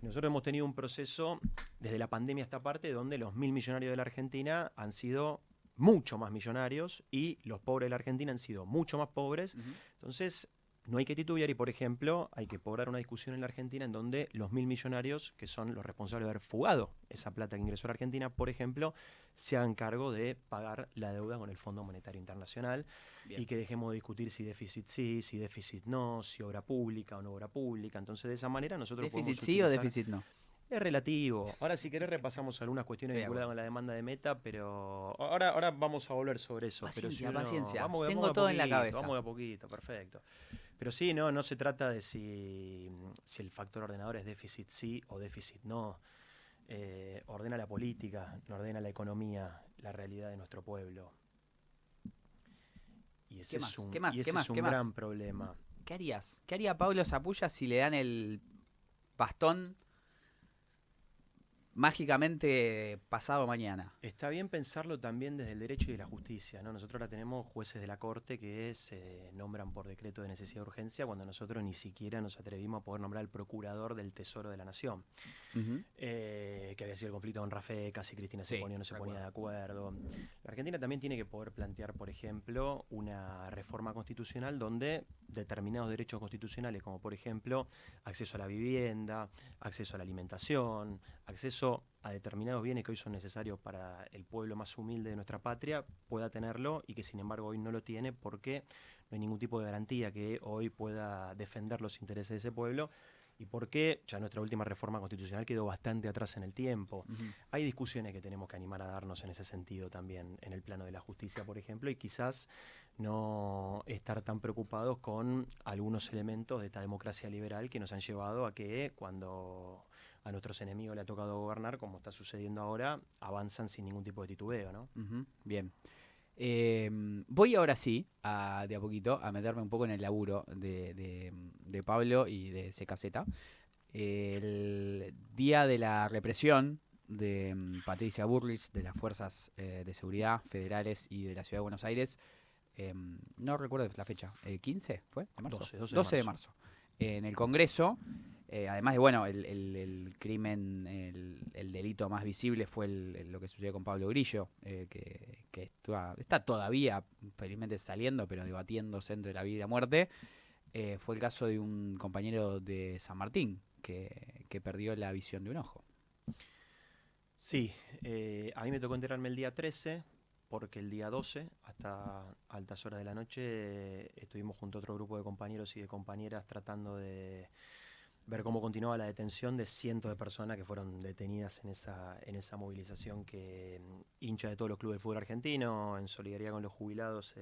Nosotros hemos tenido un proceso desde la pandemia a esta parte donde los 1.000 millonarios de la Argentina han sido mucho más millonarios y los pobres de la Argentina han sido mucho más pobres. Entonces, no hay que titubear y, por ejemplo, hay que poblar una discusión en la Argentina en donde los 1.000 millonarios, que son los responsables de haber fugado esa plata que ingresó a la Argentina, por ejemplo, se hagan cargo de pagar la deuda con el Fondo Monetario Internacional. Bien. Y que dejemos de discutir si déficit sí, si déficit no, si obra pública o no obra pública. Entonces, de esa manera nosotros ¿Déficit podemos sí o déficit no? Es relativo. Ahora, si querés, repasamos algunas cuestiones vinculadas con la demanda de Meta, pero ahora vamos a volver sobre eso. Paciencia, pero paciencia. Vamos, Tengo todo en la cabeza. Vamos de a poquito, perfecto. Pero sí, no se trata de si el factor ordenador es déficit sí o déficit no. Ordena la política, no ordena la economía, la realidad de nuestro pueblo. Y ese es un gran problema. ¿Qué harías? ¿Qué haría Pablo Zapulla si le dan el bastón mágicamente pasado mañana? Está bien pensarlo también desde el derecho y de la justicia, ¿no? Nosotros ahora tenemos jueces de la Corte que se nombran por decreto de necesidad de urgencia cuando nosotros ni siquiera nos atrevimos a poder nombrar al procurador del Tesoro de la Nación. Que había sido el conflicto con Rafecas, si Cristina se ponía o no se ponía de acuerdo. La Argentina también tiene que poder plantear, por ejemplo, una reforma constitucional donde determinados derechos constitucionales, como por ejemplo acceso a la vivienda, acceso a la alimentación, acceso a determinados bienes que hoy son necesarios para el pueblo más humilde de nuestra patria, pueda tenerlo y que sin embargo hoy no lo tiene porque no hay ningún tipo de garantía que hoy pueda defender los intereses de ese pueblo y porque ya nuestra última reforma constitucional quedó bastante atrás en el tiempo. Hay discusiones que tenemos que animar a darnos en ese sentido también en el plano de la justicia, por ejemplo, y quizás no estar tan preocupados con algunos elementos de esta democracia liberal que nos han llevado a que cuando a nuestros enemigos le ha tocado gobernar, como está sucediendo ahora, avanzan sin ningún tipo de titubeo, ¿no? Bien. Voy ahora sí, de a poquito, a meterme un poco en el laburo de Pablo y de CKZ. El día de la represión de Patricia Bullrich, de las Fuerzas de Seguridad Federales y de la Ciudad de Buenos Aires, no recuerdo la fecha, ¿15 fue? ¿De marzo? 12 de marzo. En el Congreso, además de, bueno, el crimen, el delito más visible fue lo que sucedió con Pablo Grillo, que está todavía, felizmente saliendo, pero debatiéndose entre la vida y la muerte. Fue el caso de un compañero de San Martín que perdió la visión de un ojo. Sí, a mí me tocó enterarme el día 13, porque el día 12, hasta altas horas de la noche, estuvimos junto a otro grupo de compañeros y de compañeras tratando de ver cómo continuaba la detención de cientos de personas que fueron detenidas en esa movilización que hinchas de todos los clubes del fútbol argentino, en solidaridad con los jubilados,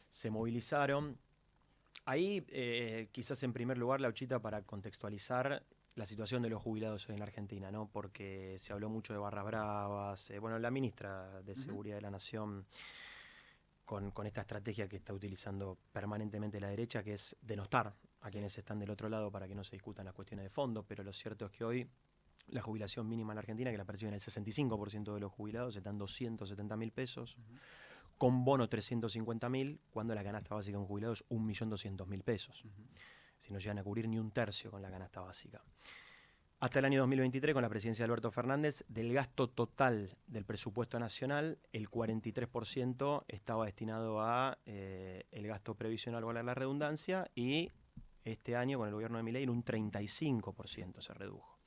se movilizaron. Ahí, quizás en primer lugar, Lauchita, para contextualizar la situación de los jubilados hoy en la Argentina, ¿no? Porque se habló mucho de barras bravas. Bueno, la ministra de Seguridad de la Nación, con esta estrategia que está utilizando permanentemente la derecha, que es denostar a quienes están del otro lado para que no se discutan las cuestiones de fondo, pero lo cierto es que hoy la jubilación mínima en la Argentina, que la perciben el 65% de los jubilados, está en 270.000 pesos, con bono 350.000, cuando la canasta básica de un jubilado es 1.200.000 pesos. Si no llegan a cubrir ni un tercio con la canasta básica. Hasta el año 2023, con la presidencia de Alberto Fernández, del gasto total del presupuesto nacional, el 43% estaba destinado a el gasto previsional, valga la redundancia, y este año, con el gobierno de Milei, en un 35% se redujo.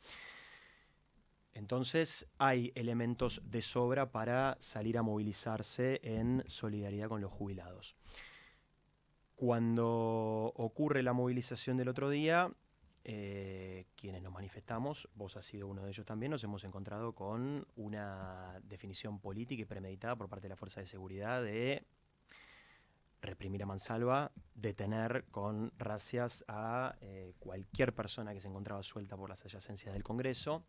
Entonces, hay elementos de sobra para salir a movilizarse en solidaridad con los jubilados. Cuando ocurre la movilización del otro día, quienes nos manifestamos, vos has sido uno de ellos también, nos hemos encontrado con una definición política y premeditada por parte de la Fuerza de Seguridad de reprimir a mansalva, detener con racias a cualquier persona que se encontraba suelta por las adyacencias del Congreso.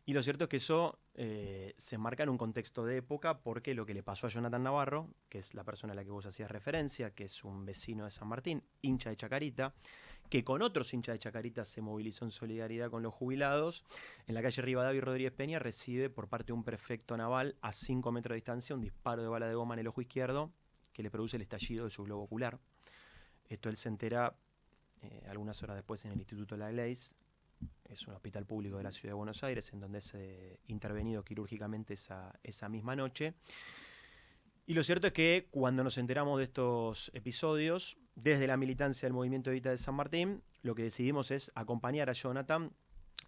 Y lo cierto es que eso se enmarca en un contexto de época, porque lo que le pasó a Jonathan Navarro, que es la persona a la que vos hacías referencia, que es un vecino de San Martín, hincha de Chacarita, que con otros hinchas de Chacarita se movilizó en solidaridad con los jubilados. En la calle Rivadavia y Rodríguez Peña recibe por parte de un prefecto naval a 5 metros de distancia un disparo de bala de goma en el ojo izquierdo que le produce el estallido de su globo ocular. Esto él se entera algunas horas después en el Instituto La Gleis. Es un hospital público de la ciudad de Buenos Aires en donde es intervenido quirúrgicamente esa misma noche. Y lo cierto es que cuando nos enteramos de estos episodios, desde la militancia del Movimiento Evita de San Martín, lo que decidimos es acompañar a Jonathan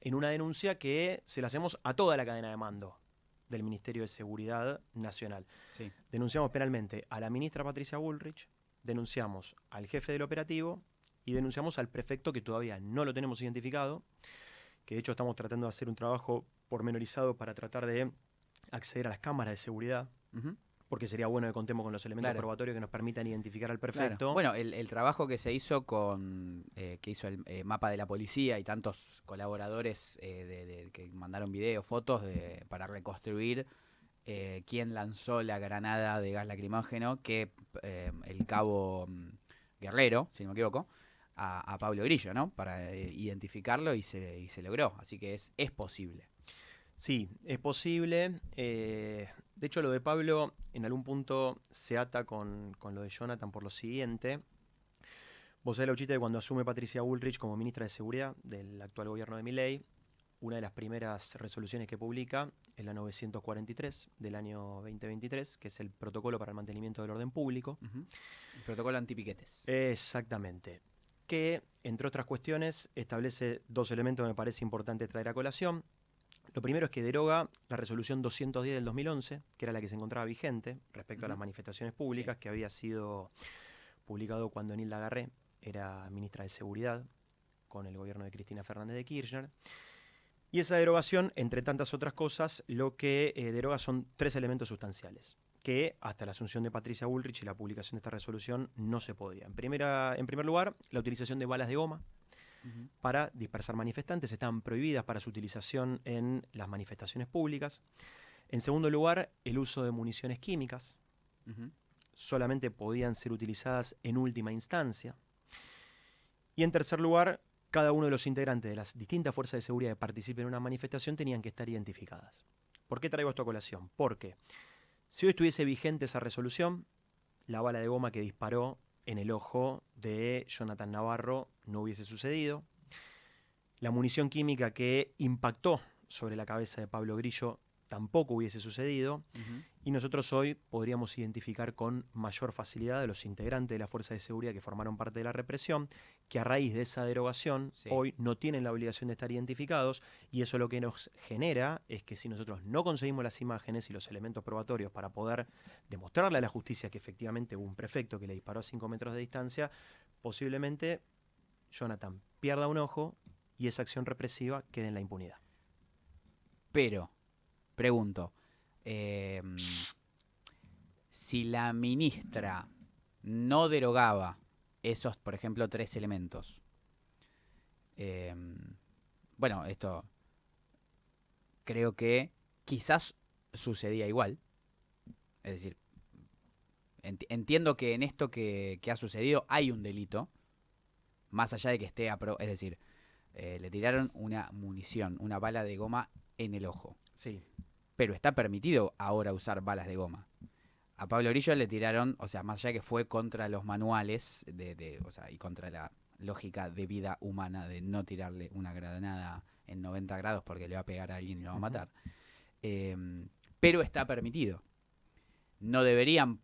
en una denuncia que se la hacemos a toda la cadena de mando del Ministerio de Seguridad Nacional. Sí. Denunciamos penalmente a la ministra Patricia Bullrich, denunciamos al jefe del operativo y denunciamos al prefecto, que todavía no lo tenemos identificado, que de hecho estamos tratando de hacer un trabajo pormenorizado para tratar de acceder a las cámaras de seguridad. Uh-huh. Porque sería bueno que contemos con los elementos probatorios que nos permitan identificar al prefecto. Claro. Bueno, el trabajo que se hizo que hizo el mapa de la policía y tantos colaboradores que mandaron videos, fotos para reconstruir quién lanzó la granada de gas lacrimógeno, que el cabo Guerrero, si no me equivoco, a Pablo Grillo, ¿no? Para identificarlo y se logró. Así que es posible. Sí, es posible. De hecho, lo de Pablo en algún punto se ata con lo de Jonathan por lo siguiente. Vos sabés, Lauchita, que cuando asume Patricia Bullrich como ministra de Seguridad del actual gobierno de Milei, una de las primeras resoluciones que publica es la 943 del año 2023, que es el protocolo para el mantenimiento del orden público. Uh-huh. El protocolo antipiquetes. Exactamente. Que, entre otras cuestiones, establece dos elementos que me parece importante traer a colación. Lo primero es que deroga la resolución 210 del 2011, que era la que se encontraba vigente respecto a las manifestaciones públicas, que había sido publicado cuando Nilda Garré era ministra de Seguridad con el gobierno de Cristina Fernández de Kirchner. Y esa derogación, entre tantas otras cosas, lo que deroga son tres elementos sustanciales, que hasta la asunción de Patricia Bullrich y la publicación de esta resolución no se podía. En primer lugar, la utilización de balas de goma para dispersar manifestantes, estaban prohibidas para su utilización en las manifestaciones públicas. En segundo lugar, el uso de municiones químicas, solamente podían ser utilizadas en última instancia. Y en tercer lugar, cada uno de los integrantes de las distintas fuerzas de seguridad que participen en una manifestación tenían que estar identificadas. ¿Por qué traigo esto a colación? Porque si hoy estuviese vigente esa resolución, la bala de goma que disparó en el ojo de Jonathan Navarro no hubiese sucedido. La munición química que impactó sobre la cabeza de Pablo Grillo tampoco hubiese sucedido. Y nosotros hoy podríamos identificar con mayor facilidad a los integrantes de la Fuerza de Seguridad que formaron parte de la represión, que a raíz de esa derogación hoy no tienen la obligación de estar identificados, y eso lo que nos genera es que si nosotros no conseguimos las imágenes y los elementos probatorios para poder demostrarle a la justicia que efectivamente hubo un prefecto que le disparó a 5 metros de distancia, posiblemente Jonathan pierda un ojo y esa acción represiva quede en la impunidad. Pero, pregunto, si la ministra no derogaba esos, por ejemplo, tres elementos, bueno, esto creo que quizás sucedía igual. Es decir, entiendo que en esto que ha sucedido hay un delito, más allá de que esté es decir, le tiraron una munición, una bala de goma en el ojo. Sí. Pero está permitido ahora usar balas de goma. A Pablo Grillo le tiraron, o sea, más allá que fue contra los manuales o sea, y contra la lógica de vida humana de no tirarle una granada en 90 grados porque le va a pegar a alguien y lo va a matar. Pero está permitido. No deberían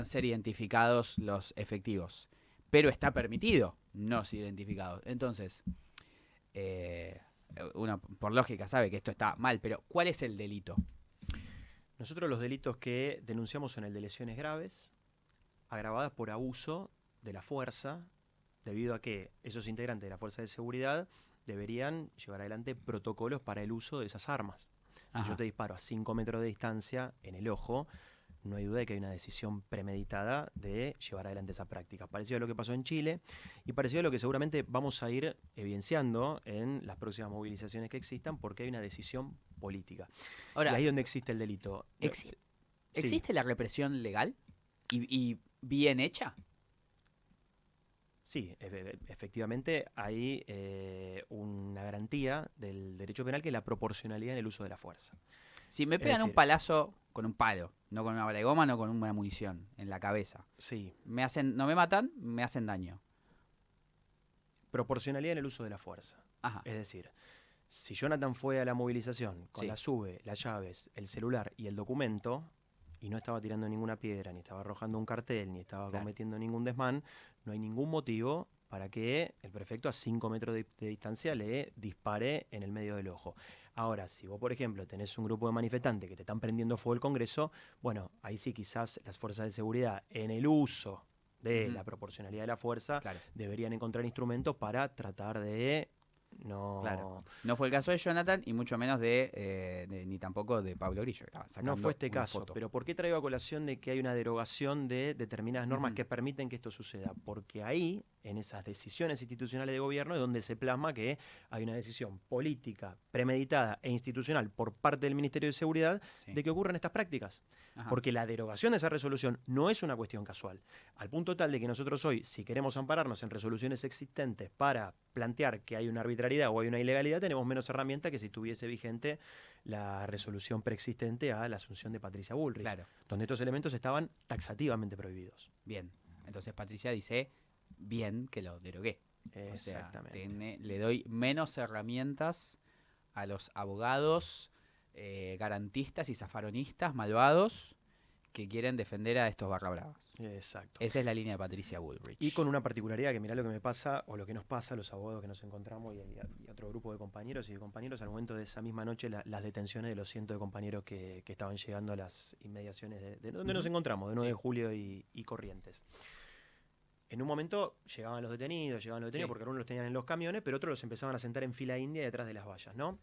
ser identificados los efectivos, pero está permitido no ser identificados. Entonces, uno por lógica sabe que esto está mal, pero ¿cuál es el delito? Nosotros los delitos que denunciamos son el de lesiones graves, agravadas por abuso de la fuerza, debido a que esos integrantes de la fuerza de seguridad deberían llevar adelante protocolos para el uso de esas armas. Si yo te disparo a 5 metros de distancia en el ojo, no hay duda de que hay una decisión premeditada de llevar adelante esa práctica. Parecido a lo que pasó en Chile y parecido a lo que seguramente vamos a ir evidenciando en las próximas movilizaciones que existan, porque hay una decisión política. Ahora, y ahí es donde existe el delito. ¿Existe la represión legal y bien hecha? Sí, efectivamente hay una garantía del derecho penal que es la proporcionalidad en el uso de la fuerza. Si me Es pegan un decir, palazo con un palo, no con una bala de goma, no con una munición en la cabeza, sí, no me matan, me hacen daño. proporcionalidad en el uso de la fuerza. Ajá, Es decir, si Jonathan fue a la movilización con sí, la SUBE, las llaves, el celular y el documento, y no estaba tirando ninguna piedra, ni estaba arrojando un cartel, ni estaba claro. cometiendo ningún desmán, no hay ningún motivo para que el prefecto a 5 metros de distancia le dispare en el medio del ojo. Ahora, si vos, por ejemplo, tenés un grupo de manifestantes que te están prendiendo fuego el Congreso, bueno, ahí sí quizás las fuerzas de seguridad en el uso de la proporcionalidad de la fuerza Claro, deberían encontrar instrumentos para tratar de claro. no, No fue el caso de Jonathan y mucho menos ni tampoco de Pablo Grillo, que estaba no fue sacando este una caso. foto. Pero ¿por qué traigo a colación de que hay una derogación de determinadas normas Ujú, que permiten que esto suceda? Porque ahí, en esas decisiones institucionales de gobierno, es donde se plasma que hay una decisión política, premeditada e institucional por parte del Ministerio de Seguridad sí. de que ocurran estas prácticas. Ajá, Porque la derogación de esa resolución no es una cuestión casual. Al punto tal de que nosotros hoy, si queremos ampararnos en resoluciones existentes para plantear que hay una arbitrariedad o hay una ilegalidad, tenemos menos herramientas que si estuviese vigente la resolución preexistente a la asunción de Patricia Bullrich, claro. donde estos elementos estaban taxativamente prohibidos. Bien. Entonces Patricia dice, bien que lo derogué. O sea, Exactamente. le doy menos herramientas a los abogados garantistas y zafaronistas malvados que quieren defender a estos barra bravas. Exacto. Esa es la línea de Patricia Y Bullrich. con una particularidad que mirá lo que me pasa o lo que nos pasa a los abogados que nos encontramos y otro grupo de compañeros y de compañeros al momento de esa misma noche las detenciones de los cientos de compañeros que estaban llegando a las inmediaciones de donde nos encontramos, de 9 de Sí, julio y Corrientes. En un momento llegaban los detenidos sí. porque algunos los tenían en los camiones, pero otros los empezaban a sentar en fila india detrás de las vallas, ¿no?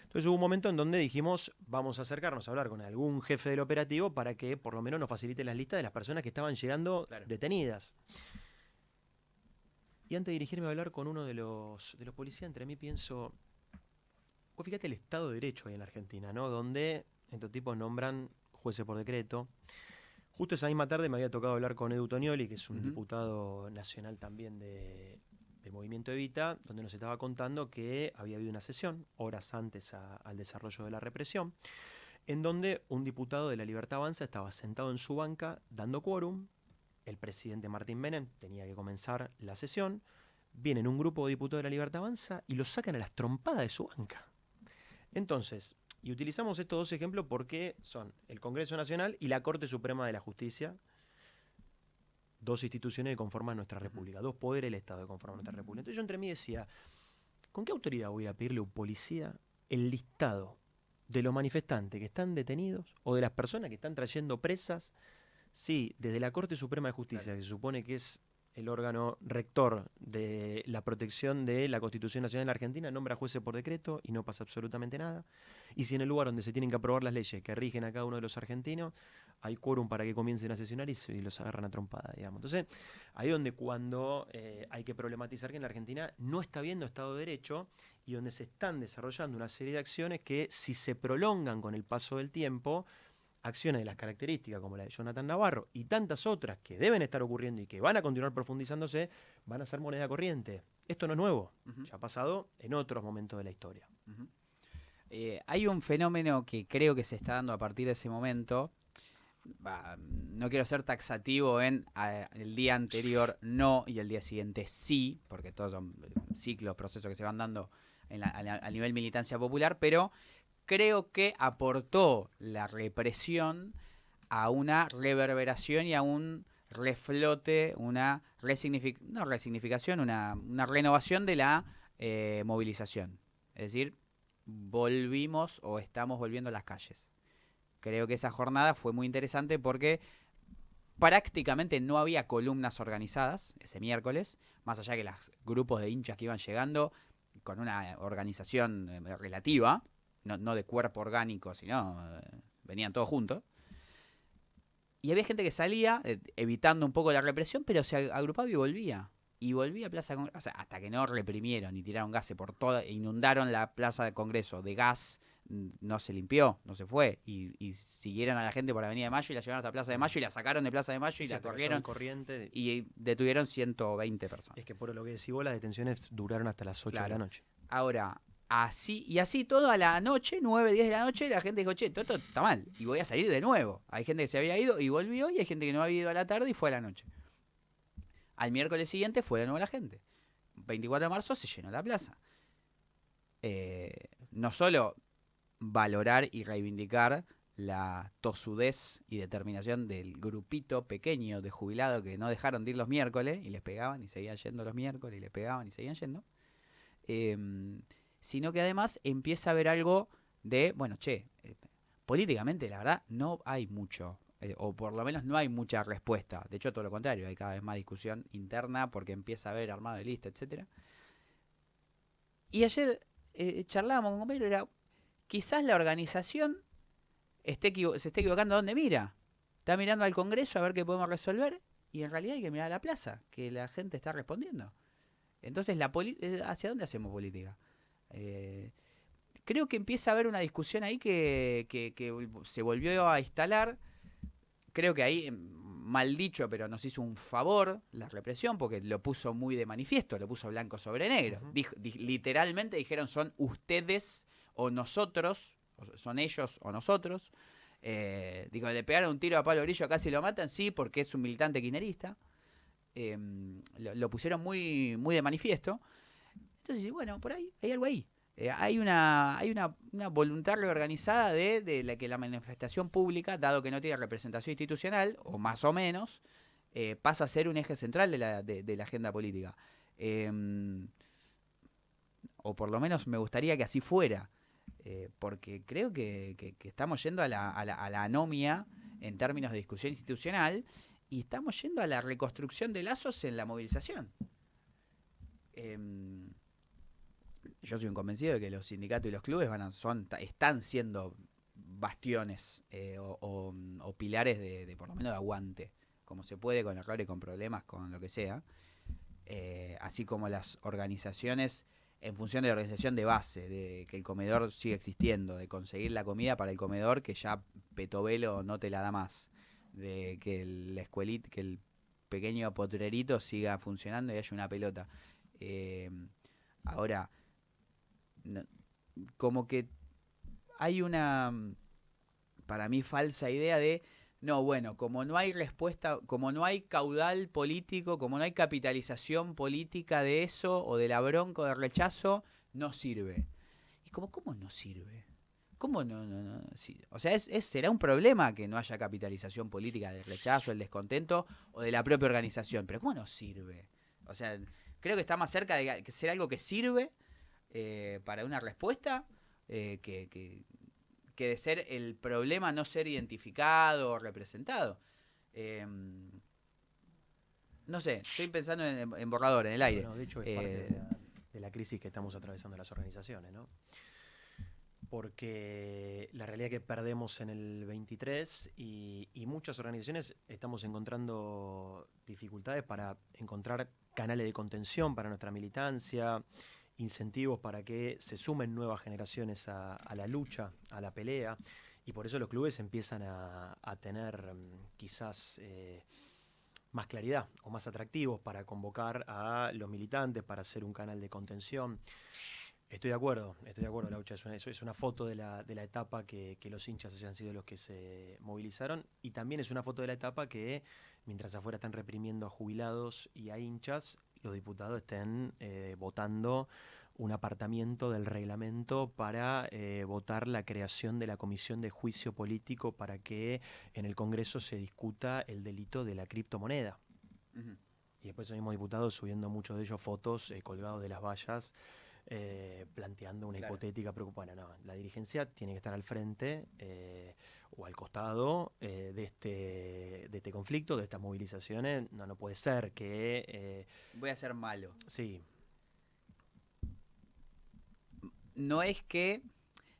Entonces hubo un momento en donde dijimos, vamos a acercarnos a hablar con algún jefe del operativo para que por lo menos nos facilite las listas de las personas que estaban llegando Claro. detenidas. Y antes de dirigirme a hablar con uno de los policías, entre mí pienso, vos fíjate el Estado de Derecho ahí en la Argentina, ¿no? Donde estos tipos nombran jueces por decreto. Justo esa misma tarde me había tocado hablar con Edu Tonioli, que es un diputado nacional también del Movimiento Evita, donde nos estaba contando que había habido una sesión, horas antes al desarrollo de la represión, en donde un diputado de La Libertad Avanza estaba sentado en su banca dando quórum, el presidente Martín Menem tenía que comenzar la sesión, vienen un grupo de diputados de La Libertad Avanza y los sacan a las trompadas de su banca. Entonces, y utilizamos estos dos ejemplos porque son el Congreso Nacional y la Corte Suprema de la Justicia, dos instituciones que conforman nuestra república, dos poderes del Estado que conforman nuestra república. Entonces yo entre mí decía, ¿con qué autoridad voy a pedirle a un policía el listado de los manifestantes que están detenidos o de las personas que están trayendo presas? Sí, desde la Corte Suprema de Justicia, Claro. que se supone que es el órgano rector de la protección de la Constitución Nacional de la Argentina, nombra jueces por decreto y no pasa absolutamente nada. Y si en el lugar donde se tienen que aprobar las leyes que rigen a cada uno de los argentinos, hay quórum para que comiencen a sesionar y los agarran a trompada, digamos. Entonces, ahí donde cuando hay que problematizar que en la Argentina no está habiendo Estado de Derecho y donde se están desarrollando una serie de acciones que si se prolongan con el paso del tiempo, acciones de las características como la de Jonathan Navarro y tantas otras que deben estar ocurriendo y que van a continuar profundizándose, van a ser moneda corriente. Esto no es nuevo, ya ha pasado en otros momentos de la historia. Hay un fenómeno que creo que se está dando a partir de ese momento. No quiero ser taxativo en el día anterior no y el día siguiente sí, porque todos son ciclos, procesos que se van dando a nivel militancia popular, pero creo que aportó la represión a una reverberación y a un reflote, no resignificación, una renovación de la movilización. Es decir, volvimos o estamos volviendo a las calles. Creo que esa jornada fue muy interesante porque prácticamente no había columnas organizadas ese miércoles, más allá que los grupos de hinchas que iban llegando con una organización relativa, no de cuerpo orgánico, sino venían todos juntos. Y había gente que salía, evitando un poco la represión, pero se agrupaba y volvía. Y volvía a Plaza Congreso, o sea, hasta que no reprimieron y tiraron gases por toda, inundaron la Plaza de Congreso de gas, no se limpió, no se fue. Y siguieron a la gente por la Avenida de Mayo y la llevaron hasta Plaza de Mayo y la sacaron de Plaza de Mayo y Sí, la hasta que corrieron. Corriente. Y detuvieron 120 personas. Es que por lo que decís vos, las detenciones duraron hasta las 8 de la noche. Ahora, así toda la noche, 9, 10 de la noche, la gente dijo, che, todo está mal, y voy a salir de nuevo. Hay gente que se había ido y volvió, y hay gente que no había ido a la tarde y fue a la noche. Al miércoles siguiente fue de nuevo la gente. 24 de marzo se llenó la plaza. No solo valorar y reivindicar la tosudez y determinación del grupito pequeño de jubilados que no dejaron de ir los miércoles y les pegaban y seguían yendo los miércoles y les pegaban y seguían yendo, sino que además empieza a haber algo de, bueno, políticamente la verdad no hay mucho, o por lo menos no hay mucha respuesta. De hecho, todo lo contrario, hay cada vez más discusión interna porque empieza a haber armado de lista, etcétera. Y ayer charlábamos con un compañero, era, quizás la organización se esté equivocando a dónde mira. Está mirando al Congreso a ver qué podemos resolver y en realidad hay que mirar a la plaza, que la gente está respondiendo. Entonces, ¿hacia dónde hacemos política? Creo que empieza a haber una discusión ahí que se volvió a instalar. Creo que ahí, mal dicho, pero nos hizo un favor la represión, porque lo puso muy de manifiesto, lo puso blanco sobre negro. Literalmente dijeron, son ustedes o nosotros, son ellos o nosotros. Le pegaron un tiro a Pablo Grillo, casi lo matan, sí, porque es un militante kirchnerista. Lo pusieron muy, muy de manifiesto. Entonces, bueno, por ahí hay algo ahí. Hay una voluntad reorganizada de que la manifestación pública, dado que no tiene representación institucional, o más o menos, pasa a ser un eje central de la agenda política. O por lo menos me gustaría que así fuera, porque creo que estamos yendo a la anomia en términos de discusión institucional y estamos yendo a la reconstrucción de lazos en la movilización. Yo soy un convencido de que los sindicatos y los clubes están siendo bastiones o pilares de por lo menos de aguante, como se puede, con errores, con problemas, con lo que sea. Así como las organizaciones, en función de la organización de base, de que el comedor siga existiendo, de conseguir la comida para el comedor que ya Petovelo no te la da más, de que la escuelita, que el pequeño potrerito siga funcionando y haya una pelota. Ahora, no, como que hay una, para mí, falsa idea de, no, bueno, como no hay respuesta, como no hay caudal político, como no hay capitalización política de eso, o de la bronca o del rechazo, no sirve. Y como, ¿cómo no sirve? ¿Cómo no? Sí. O sea, será un problema que no haya capitalización política del rechazo, el descontento o de la propia organización, pero ¿cómo no sirve? O sea, creo que está más cerca de ser algo que sirve para una respuesta que de ser el problema no ser identificado o representado. No sé, estoy pensando en borrador, en el aire. No, de hecho, es parte de la crisis que estamos atravesando las organizaciones, ¿no? Porque la realidad es que perdemos en el 23 y muchas organizaciones estamos encontrando dificultades para encontrar canales de contención para nuestra militancia, incentivos para que se sumen nuevas generaciones a la lucha, a la pelea, y por eso los clubes empiezan a tener quizás más claridad o más atractivos para convocar a los militantes, para hacer un canal de contención. Estoy de acuerdo, Laucha, es una foto de la etapa que los hinchas hayan sido los que se movilizaron, y también es una foto de la etapa que, mientras afuera están reprimiendo a jubilados y a hinchas, los diputados estén votando un apartamiento del reglamento para votar la creación de la Comisión de Juicio Político para que en el Congreso se discuta el delito de la criptomoneda. Uh-huh. Y después esos mismos diputados subiendo muchos de ellos fotos colgados de las vallas, planteando una hipotética preocupación. No, la dirigencia tiene que estar al frente o al costado de este conflicto, de estas movilizaciones. No puede ser que... voy a ser malo. Sí. No es que...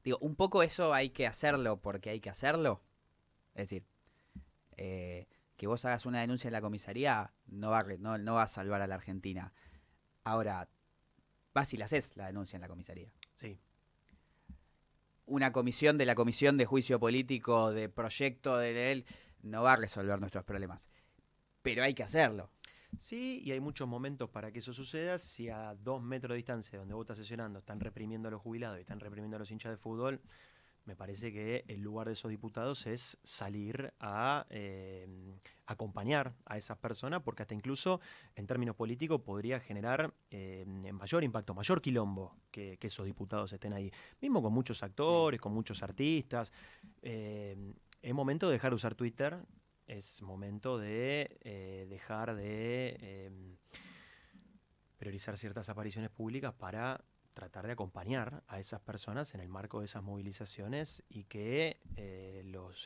Digo, un poco eso hay que hacerlo porque hay que hacerlo. Es decir, que vos hagas una denuncia en la comisaría no va a salvar a la Argentina. Ahora, vas y la haces la denuncia en la comisaría. Sí. una comisión de la Comisión de Juicio Político de Proyecto de él no va a resolver nuestros problemas. Pero hay que hacerlo. Sí, y hay muchos momentos para que eso suceda. Si a 2 metros de distancia donde vos estás sesionando están reprimiendo a los jubilados y están reprimiendo a los hinchas de fútbol, me parece que el lugar de esos diputados es salir a acompañar a esas personas, porque hasta incluso en términos políticos podría generar mayor impacto, mayor quilombo que esos diputados estén ahí. Mismo con muchos actores, con muchos artistas. Es momento de dejar de usar Twitter, es momento de dejar de priorizar ciertas apariciones públicas para tratar de acompañar a esas personas en el marco de esas movilizaciones y que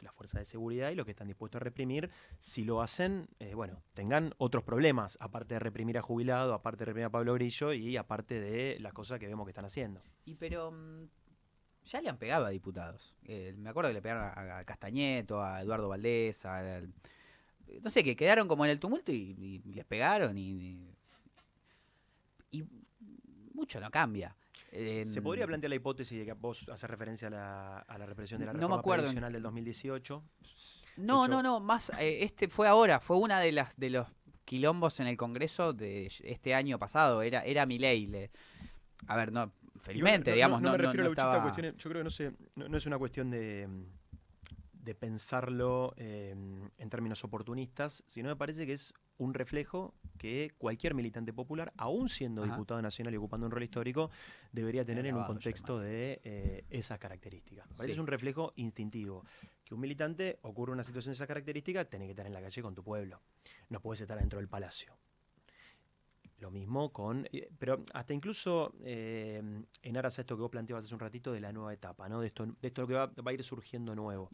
las fuerzas de seguridad y los que están dispuestos a reprimir, si lo hacen, tengan otros problemas, aparte de reprimir a jubilado, aparte de reprimir a Pablo Grillo y aparte de las cosas que vemos que están haciendo. Pero ya le han pegado a diputados. Me acuerdo que le pegaron a Castañeto, a Eduardo Valdés, no sé, que quedaron como en el tumulto y les pegaron y mucho no cambia. Se podría plantear la hipótesis de que vos haces referencia a la represión de la No me reforma acuerdo previsional del 2018. No, más, fue ahora, fue una de los quilombos en el Congreso de este año pasado, era Milei. A ver, no, felizmente, digamos, no me refiero a la estaba... cuestión, yo creo que no es una cuestión de pensarlo en términos oportunistas, sino me parece que es un reflejo que cualquier militante popular, aún siendo diputado nacional y ocupando un rol histórico, debería tener en un contexto de esas características. Me parece que es un reflejo instintivo. Que un militante ocurre una situación de esas características, tenés que estar en la calle con tu pueblo. No puedes estar dentro del palacio. Lo mismo pero hasta incluso en aras a esto que vos planteabas hace un ratito de la nueva etapa, ¿no? De esto que va a ir surgiendo nuevo.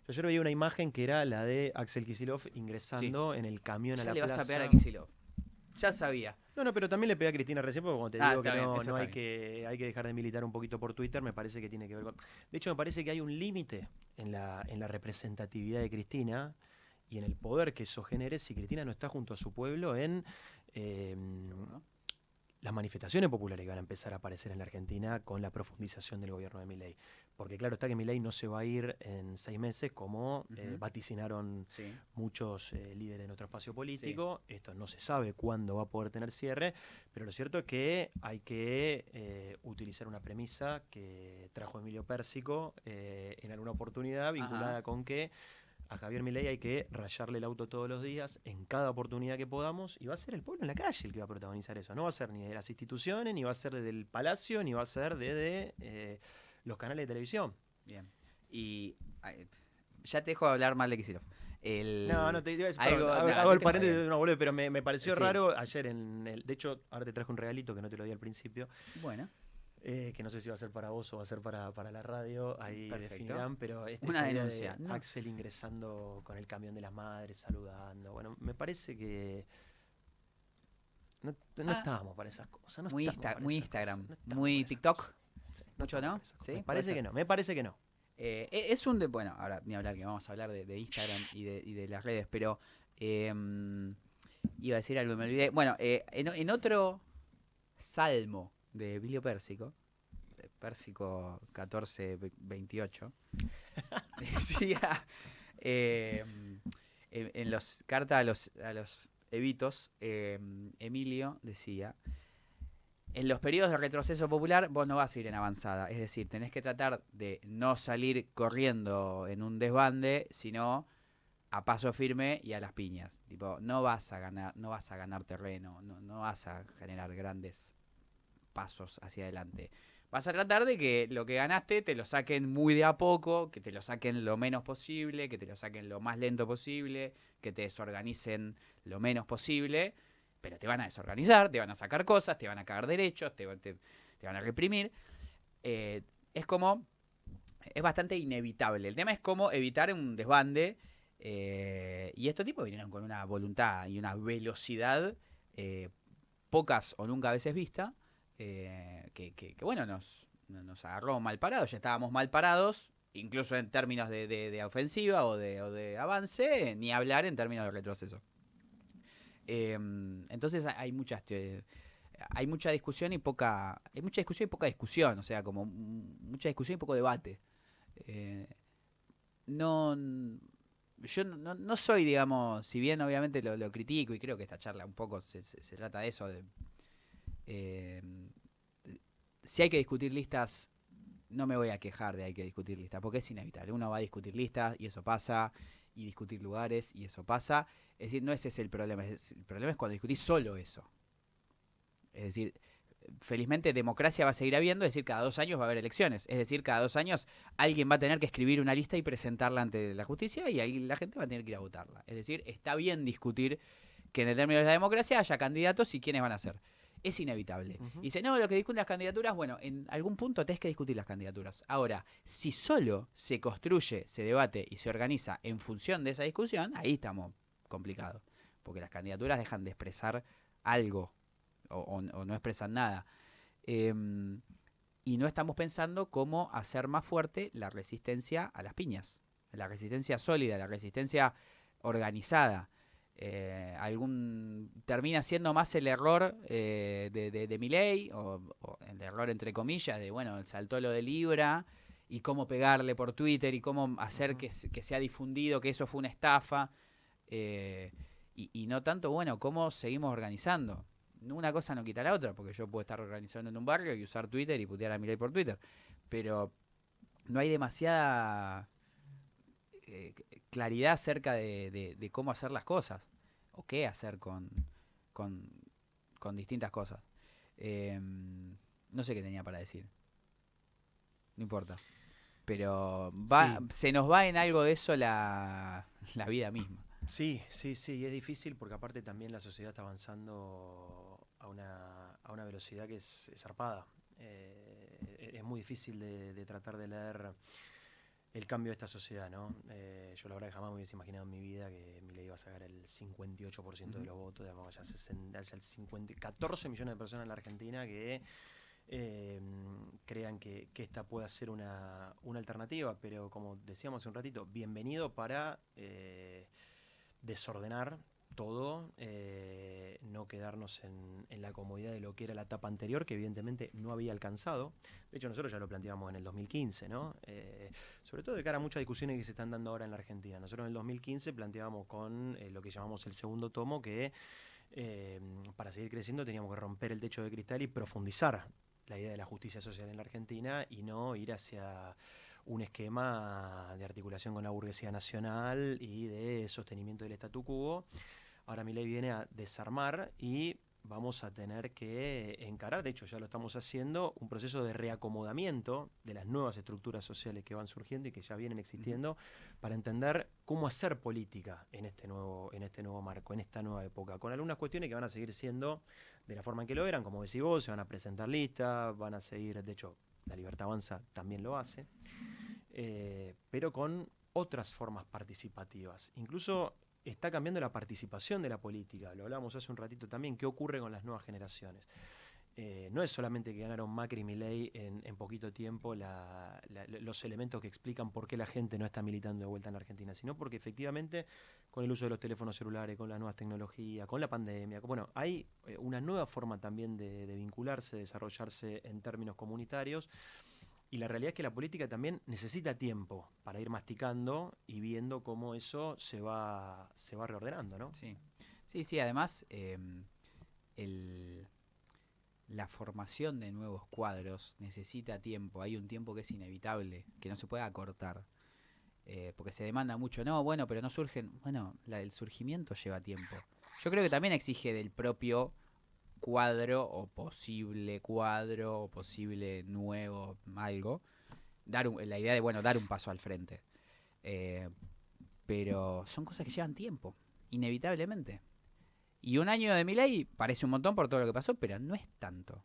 Yo ayer veía una imagen que era la de Axel Kicillof ingresando en el camión a la plaza. Ya le vas a pegar a Kicillof. Ya sabía. No, pero también le pegué a Cristina recién, porque como te digo que no hay que dejar de militar un poquito por Twitter, me parece que tiene que ver con... De hecho, me parece que hay un límite en la representatividad de Cristina y en el poder que eso genere si Cristina no está junto a su pueblo en las manifestaciones populares que van a empezar a aparecer en la Argentina con la profundización del gobierno de Milei. Porque claro está que Milei no se va a ir en 6 meses como vaticinaron muchos líderes de nuestro espacio político. Esto no se sabe cuándo va a poder tener cierre, pero lo cierto es que hay que utilizar una premisa que trajo Emilio Pérsico en alguna oportunidad vinculada con que a Javier Milei hay que rayarle el auto todos los días, en cada oportunidad que podamos, y va a ser el pueblo en la calle el que va a protagonizar eso. No va a ser ni de las instituciones, ni va a ser desde el Palacio, ni va a ser desde los canales de televisión. Bien. Y ya te dejo de hablar mal de Kicillof. No, te iba a decir, hago el paréntesis de una boludez, pero me pareció raro ayer de hecho, ahora te traje un regalito que no te lo di al principio. Bueno. Que no sé si va a ser para vos o va a ser para la radio, ahí definirán, pero una denuncia. Axel ingresando con el camión de las madres, saludando. Bueno, me parece que no estábamos para esas cosas. Muy Instagram, muy TikTok. Mucho, ¿no? ¿Sí? Me parece que no. Es bueno, ahora ni hablar que vamos a hablar de Instagram y de las redes, pero iba a decir algo, me olvidé. Bueno, en otro salmo de Emilio Pérsico 1428, decía en los cartas a los evitos, Emilio decía: en los periodos de retroceso popular vos no vas a ir en avanzada, es decir, tenés que tratar de no salir corriendo en un desbande, sino a paso firme y a las piñas. Tipo, no vas a ganar terreno, no vas a generar grandes pasos hacia adelante. Vas a tratar de que lo que ganaste te lo saquen muy de a poco, que te lo saquen lo menos posible, que te lo saquen lo más lento posible, que te desorganicen lo menos posible, pero te van a desorganizar, te van a sacar cosas, te van a cagar derechos, te van a reprimir. Es bastante inevitable. El tema es cómo evitar un desbande, y estos tipos vinieron con una voluntad y una velocidad pocas o nunca a veces vista, que bueno, nos agarró mal parados. Ya estábamos mal parados, incluso en términos de ofensiva o de avance, ni hablar en términos de retroceso. Entonces hay muchas hay mucha discusión y poca discusión, o sea, como mucha discusión y poco debate. Eh, no, yo no soy, digamos, si bien obviamente lo critico y creo que esta charla un poco se trata de eso, eh, si hay que discutir listas, no me voy a quejar de hay que discutir listas, porque es inevitable. Uno va a discutir listas y eso pasa, y discutir lugares y eso pasa. Es decir, no ese es el problema. El problema es cuando discutís solo eso. Es decir, felizmente democracia va a seguir habiendo, es decir, cada 2 años va a haber elecciones. Es decir, cada 2 años alguien va a tener que escribir una lista y presentarla ante la justicia y ahí la gente va a tener que ir a votarla. Es decir, está bien discutir que en el término de la democracia haya candidatos y quiénes van a ser. Es inevitable. Y dice, no, lo que discuten las candidaturas, bueno, en algún punto tenés que discutir las candidaturas. Ahora, si solo se construye, se debate y se organiza en función de esa discusión, ahí estamos complicados. Porque las candidaturas dejan de expresar algo o no expresan nada. Eh, y no estamos pensando cómo hacer más fuerte la resistencia a las piñas. La resistencia sólida, la resistencia organizada. Termina siendo más el error de Milei, o el error entre comillas, de bueno, saltó lo de Libra, y cómo pegarle por Twitter, y cómo hacer que sea difundido que eso fue una estafa, y no tanto, bueno, cómo seguimos organizando. Una cosa no quita la otra, porque yo puedo estar organizando en un barrio y usar Twitter y putear a Milei por Twitter, pero no hay demasiada claridad acerca de cómo hacer las cosas o qué hacer con, con distintas cosas. No sé qué tenía para decir, no importa. Pero Sí, se nos va en algo de eso la vida misma. sí, sí, sí, y es difícil porque aparte también la sociedad está avanzando a una velocidad que es zarpada. Es muy difícil de tratar de leer el cambio de esta sociedad, ¿no? Yo la verdad que jamás me hubiese imaginado en mi vida que Milei iba a sacar el 58% de los votos, digamos, ya 14 millones de personas en la Argentina que crean que esta pueda ser una alternativa, pero como decíamos hace un ratito, bienvenido para desordenar todo, no quedarnos en la comodidad de lo que era la etapa anterior, que evidentemente no había alcanzado. De hecho, nosotros ya lo planteamos en el 2015, ¿no? Sobre todo de cara a muchas discusiones que se están dando ahora en la Argentina. Nosotros en el 2015 planteábamos con lo que llamamos el segundo tomo, que para seguir creciendo teníamos que romper el techo de cristal y profundizar la idea de la justicia social en la Argentina y no ir hacia un esquema de articulación con la burguesía nacional y de sostenimiento del statu quo. Ahora Milei viene a desarmar y vamos a tener que encarar, de hecho ya lo estamos haciendo, un proceso de reacomodamiento de las nuevas estructuras sociales que van surgiendo y que ya vienen existiendo para entender cómo hacer política en este nuevo marco, en esta nueva época, con algunas cuestiones que van a seguir siendo de la forma en que lo eran, como decís vos, se van a presentar listas, van a seguir, de hecho, La Libertad Avanza también lo hace, pero con otras formas participativas. Incluso está cambiando la participación de la política, lo hablábamos hace un ratito también, qué ocurre con las nuevas generaciones. No es solamente que ganaron Macri y Milei en poquito tiempo los elementos que explican por qué la gente no está militando de vuelta en Argentina, sino porque efectivamente con el uso de los teléfonos celulares, con las nuevas tecnologías, con la pandemia, bueno, hay una nueva forma también de vincularse, de desarrollarse en términos comunitarios. Y la realidad es que la política también necesita tiempo para ir masticando y viendo cómo eso se va reordenando, ¿no? Sí, sí, sí, además el, la formación de nuevos cuadros necesita tiempo, hay un tiempo que es inevitable, que no se puede acortar, porque se demanda mucho, no, bueno, pero no surgen, bueno, el surgimiento lleva tiempo. Yo creo que también exige del propio cuadro o posible nuevo algo, la idea de, bueno, dar un paso al frente. Eh, pero son cosas que llevan tiempo, inevitablemente. Y un año de Milei parece un montón por todo lo que pasó, pero no es tanto.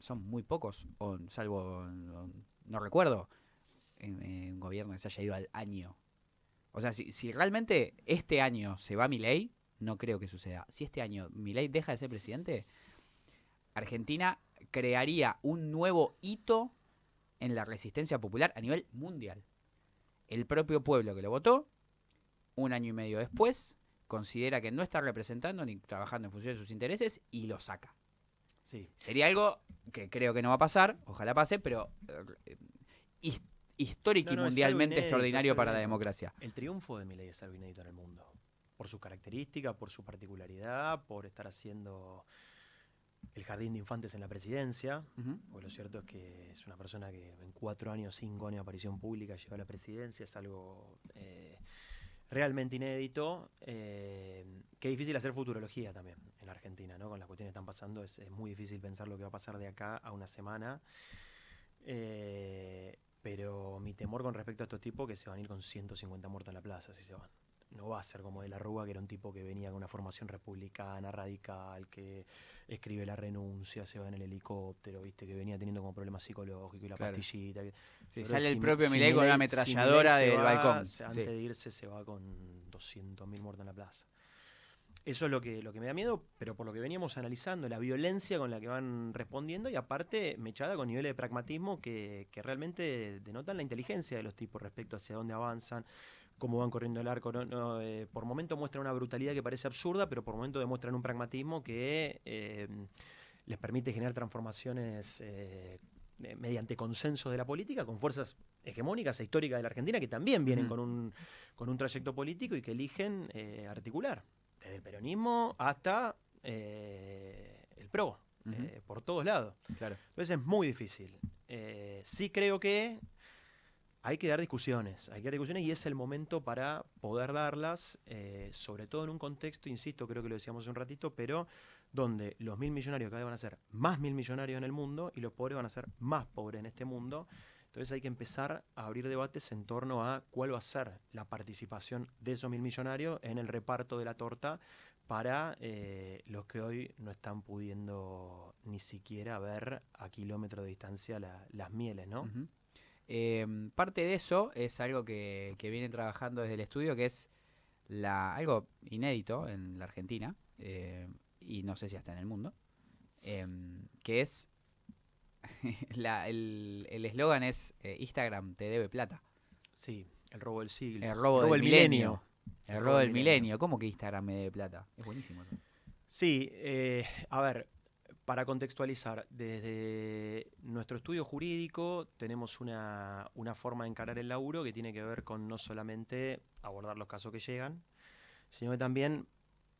Son muy pocos, salvo, no recuerdo, en un gobierno que se haya ido al año. O sea, si realmente este año se va Milei, no creo que suceda. Si este año Milei deja de ser presidente, Argentina crearía un nuevo hito en la resistencia popular a nivel mundial. El propio pueblo que lo votó, un año y medio después, considera que no está representando ni trabajando en función de sus intereses y lo saca. Sí. Sería algo que creo que no va a pasar, ojalá pase, pero his- histórico y No, es algo mundialmente inédito, es extraordinario algo para la inédito. democracia. El triunfo de Milei es algo inédito en el mundo. Por sus características, por su particularidad, por estar haciendo el jardín de infantes en la presidencia. Ujú. Porque lo cierto es que es una persona que en 4 años, 5 años de aparición pública llegó a la presidencia. Es algo realmente inédito. Que es difícil hacer futurología también en la Argentina, ¿no? Con las cuestiones que están pasando es muy difícil pensar lo que va a pasar de acá a una semana. Pero mi temor con respecto a estos tipos que se van a ir con 150 muertos en la plaza, si se van. No va a ser como de la Rúa, que era un tipo que venía con una formación republicana, radical, que escribe la renuncia, se va en el helicóptero, viste, que venía teniendo como problemas psicológicos y la Claro. pastillita. Sí, Pero sale el si, propio si Milei con una Si Milei ametralladora se del va, balcón. antes Sí. de irse se va con 200.000 muertos en la plaza. Eso es lo que me da miedo, pero por lo que veníamos analizando, la violencia con la que van respondiendo y aparte mechada con niveles de pragmatismo que realmente denotan la inteligencia de los tipos respecto hacia dónde avanzan, cómo van corriendo el arco. Por momento muestran una brutalidad que parece absurda, pero por momento demuestran un pragmatismo que les permite generar transformaciones mediante consenso de la política con fuerzas hegemónicas e históricas de la Argentina que también vienen Ujú. con un trayecto político y que eligen articular desde el peronismo hasta el PRO, Ujú. por todos lados. Claro. Entonces es muy difícil. Sí creo que hay que dar discusiones, y es el momento para poder darlas, sobre todo en un contexto, insisto, creo que lo decíamos hace un ratito, pero donde los 1.000 millonarios cada vez van a ser más 1.000 millonarios en el mundo y los pobres van a ser más pobres en este mundo. Entonces hay que empezar a abrir debates en torno a cuál va a ser la participación de esos 1.000 millonarios en el reparto de la torta para los que hoy no están pudiendo ni siquiera ver a kilómetros de distancia las mieles, ¿no? Ujú. Parte de eso es algo que vienen trabajando desde el estudio, que es algo inédito en la Argentina, y no sé si hasta en el mundo, que es, el eslogan es Instagram te debe plata. Sí, el robo del siglo. El El robo robo del del milenio. milenio. El El robo robo del del milenio. milenio. ¿Cómo que Instagram me debe plata? Es buenísimo eso. Sí, a ver, para contextualizar, desde nuestro estudio jurídico tenemos una forma de encarar el laburo que tiene que ver con no solamente abordar los casos que llegan, sino que también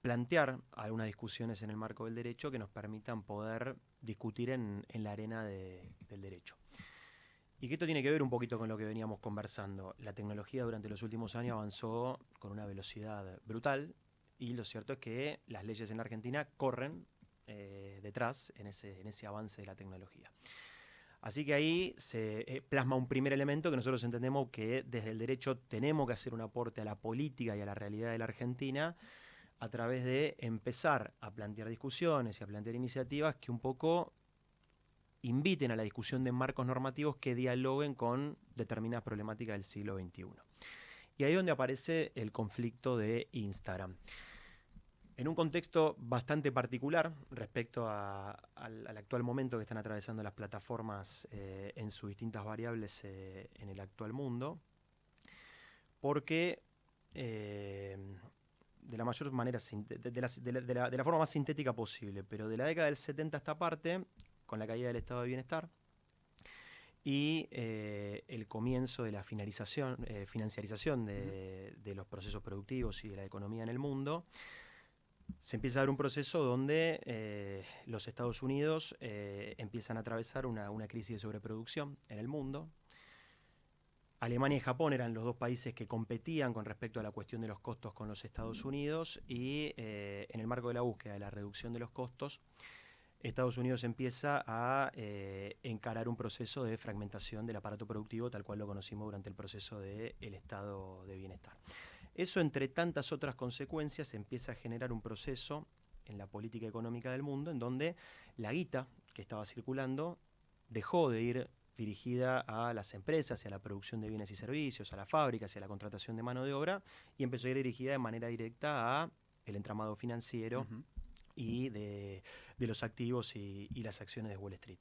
plantear algunas discusiones en el marco del derecho que nos permitan poder discutir en la arena del derecho. Y que esto tiene que ver un poquito con lo que veníamos conversando. La tecnología durante los últimos años avanzó con una velocidad brutal y lo cierto es que las leyes en la Argentina corren detrás en ese avance de la tecnología. Así que ahí se plasma un primer elemento que nosotros entendemos que desde el derecho tenemos que hacer un aporte a la política y a la realidad de la Argentina a través de empezar a plantear discusiones y a plantear iniciativas que un poco inviten a la discusión de marcos normativos que dialoguen con determinadas problemáticas del siglo XXI. Y ahí es donde aparece el conflicto de Instagram. En un contexto bastante particular respecto al actual momento que están atravesando las plataformas en sus distintas variables en el actual mundo, porque de la mayor manera, de la forma más sintética posible, pero de la década del 70 a esta parte, con la caída del estado de bienestar, y el comienzo de la financiarización de los procesos productivos y de la economía en el mundo, se empieza a dar un proceso donde los Estados Unidos empiezan a atravesar una crisis de sobreproducción en el mundo. Alemania y Japón eran los dos países que competían con respecto a la cuestión de los costos con los Estados Unidos y en el marco de la búsqueda de la reducción de los costos, Estados Unidos empieza a encarar un proceso de fragmentación del aparato productivo tal cual lo conocimos durante el proceso del estado de bienestar. Eso, entre tantas otras consecuencias, empieza a generar un proceso en la política económica del mundo en donde la guita que estaba circulando dejó de ir dirigida a las empresas y a la producción de bienes y servicios, a las fábricas y a la contratación de mano de obra, y empezó a ir dirigida de manera directa a el entramado financiero y de los activos y las acciones de Wall Street.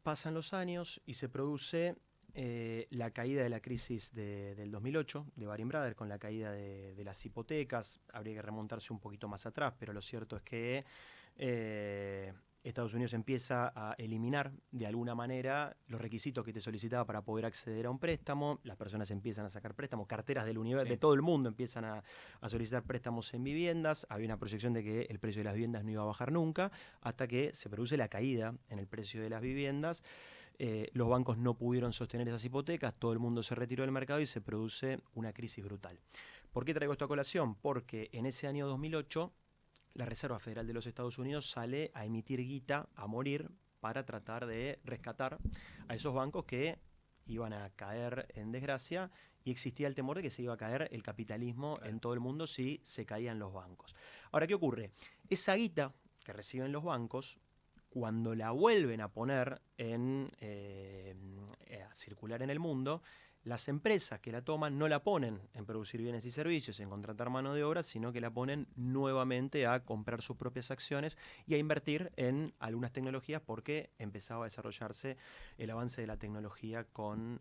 Pasan los años y se produce la caída de la crisis del 2008, de Baring Brothers, con la caída de las hipotecas. Habría que remontarse un poquito más atrás, pero lo cierto es que Estados Unidos empieza a eliminar de alguna manera los requisitos que te solicitaba para poder acceder a un préstamo. Las personas empiezan a sacar préstamos, carteras del universo, de todo el mundo empiezan a solicitar préstamos en viviendas. Había una proyección de que el precio de las viviendas no iba a bajar nunca, hasta que se produce la caída en el precio de las viviendas. Los bancos no pudieron sostener esas hipotecas, todo el mundo se retiró del mercado y se produce una crisis brutal. ¿Por qué traigo esto a colación? Porque en ese año 2008 la Reserva Federal de los Estados Unidos sale a emitir guita a morir para tratar de rescatar a esos bancos que iban a caer en desgracia, y existía el temor de que se iba a caer el capitalismo en todo el mundo si se caían los bancos. Ahora, ¿qué ocurre? Esa guita que reciben los bancos, cuando la vuelven a poner a circular en el mundo, las empresas que la toman no la ponen en producir bienes y servicios, en contratar mano de obra, sino que la ponen nuevamente a comprar sus propias acciones y a invertir en algunas tecnologías, porque empezaba a desarrollarse el avance de la tecnología con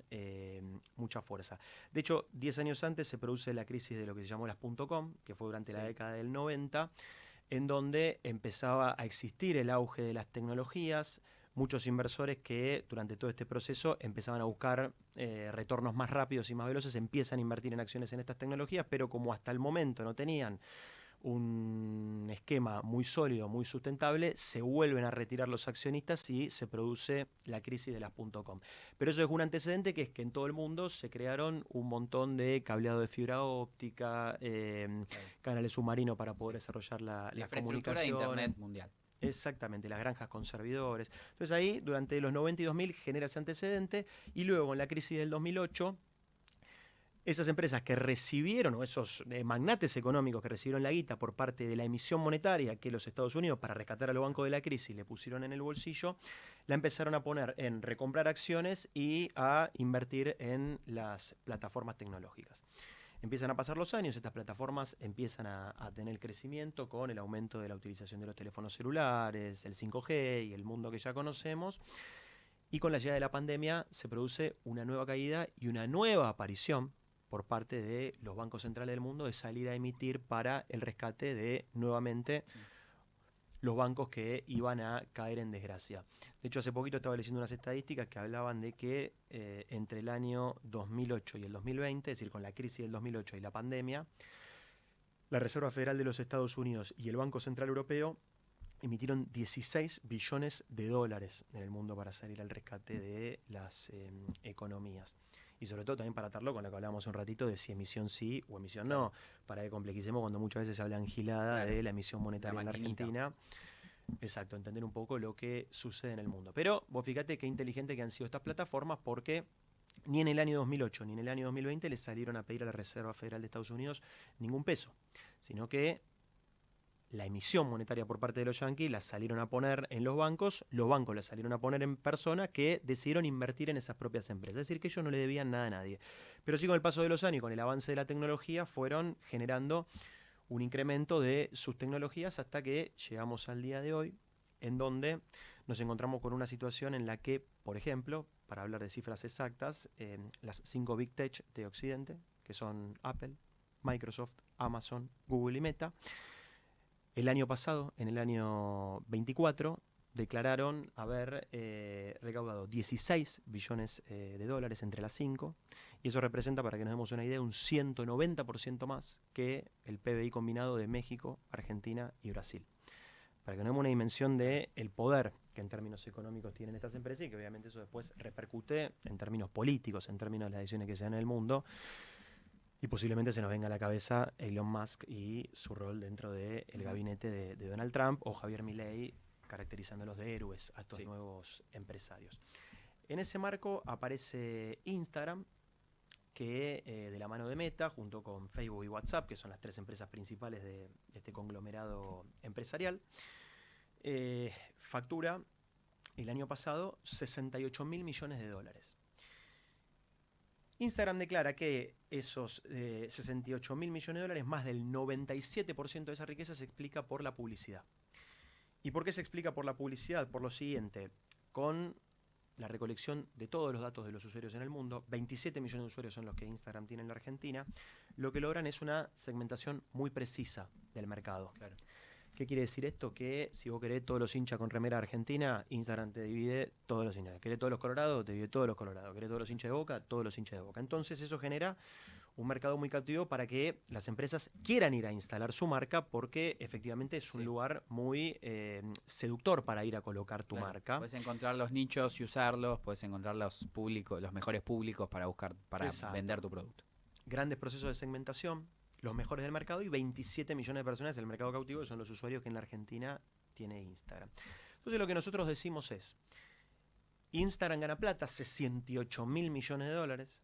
mucha fuerza. De hecho, 10 años antes se produce la crisis de lo que se llamó las .com, que fue durante la década del 90, en donde empezaba a existir el auge de las tecnologías. Muchos inversores que durante todo este proceso empezaban a buscar retornos más rápidos y más veloces, empiezan a invertir en acciones en estas tecnologías, pero como hasta el momento no tenían un esquema muy sólido, muy sustentable, se vuelven a retirar los accionistas y se produce la crisis de las .com. Pero eso es un antecedente, que es que en todo el mundo se crearon un montón de cableado de fibra óptica, canales submarinos para poder desarrollar la comunicación. De Internet mundial. Exactamente, las granjas con servidores. Entonces ahí, durante los 90 y 2000, genera ese antecedente, y luego en la crisis del 2008, esas empresas que recibieron, o esos magnates económicos que recibieron la guita por parte de la emisión monetaria que los Estados Unidos, para rescatar a los bancos de la crisis, le pusieron en el bolsillo, la empezaron a poner en recomprar acciones y a invertir en las plataformas tecnológicas. Empiezan a pasar los años, estas plataformas empiezan a tener crecimiento con el aumento de la utilización de los teléfonos celulares, el 5G y el mundo que ya conocemos. Y con la llegada de la pandemia se produce una nueva caída y una nueva aparición por parte de los bancos centrales del mundo de salir a emitir para el rescate de, nuevamente, los bancos que iban a caer en desgracia. De hecho, hace poquito estaba leyendo unas estadísticas que hablaban de que entre el año 2008 y el 2020, es decir, con la crisis del 2008 y la pandemia, la Reserva Federal de los Estados Unidos y el Banco Central Europeo emitieron 16 billones de dólares en el mundo para salir al rescate de las economías. Y sobre todo también para atarlo con lo que hablábamos un ratito de si emisión sí o emisión no, para que complejicemos cuando muchas veces se habla gilada de la emisión monetaria en la Argentina. Exacto, entender un poco lo que sucede en el mundo. Pero vos fíjate qué inteligente que han sido estas plataformas, porque ni en el año 2008 ni en el año 2020 le salieron a pedir a la Reserva Federal de Estados Unidos ningún peso, sino que la emisión monetaria por parte de los yanquis la salieron a poner en los bancos la salieron a poner en personas que decidieron invertir en esas propias empresas. Es decir, que ellos no le debían nada a nadie. Pero sí, con el paso de los años y con el avance de la tecnología, fueron generando un incremento de sus tecnologías hasta que llegamos al día de hoy, en donde nos encontramos con una situación en la que, por ejemplo, para hablar de cifras exactas, las 5 Big Tech de Occidente, que son Apple, Microsoft, Amazon, Google y Meta, el año pasado, en el año 24, declararon haber recaudado 16 billones de dólares entre las 5, y eso representa, para que nos demos una idea, un 190% más que el PBI combinado de México, Argentina y Brasil. Para que nos demos una dimensión del poder que en términos económicos tienen estas empresas, y que obviamente eso después repercute en términos políticos, en términos de las decisiones que se dan en el mundo. Y posiblemente se nos venga a la cabeza Elon Musk y su rol dentro del gabinete de Donald Trump, o Javier Milei caracterizándolos de héroes a estos nuevos empresarios. En ese marco aparece Instagram, que de la mano de Meta, junto con Facebook y WhatsApp, que son las 3 empresas principales de este conglomerado empresarial, factura el año pasado 68.000 millones de dólares. Instagram declara que esos 68.000 millones de dólares, más del 97% de esa riqueza, se explica por la publicidad. ¿Y por qué se explica por la publicidad? Por lo siguiente: con la recolección de todos los datos de los usuarios en el mundo. 27 millones de usuarios son los que Instagram tiene en la Argentina. Lo que logran es una segmentación muy precisa del mercado. Claro. ¿Qué quiere decir esto? Que si vos querés todos los hinchas con remera argentina, Instagram te divide todos los hinchas. ¿Querés todos los colorados? Te divide todos los colorados. ¿Querés todos los hinchas de Boca? Todos los hinchas de Boca. Entonces eso genera un mercado muy cautivo para que las empresas quieran ir a instalar su marca, porque efectivamente es un lugar muy seductor para ir a colocar tu marca. Puedes encontrar los nichos y usarlos, puedes encontrar los mejores públicos para buscar, para vender tu producto. Grandes procesos de segmentación, los mejores del mercado, y 27 millones de personas en el mercado cautivo, que son los usuarios que en la Argentina tiene Instagram. Entonces lo que nosotros decimos es, Instagram gana plata, 68 mil millones de dólares.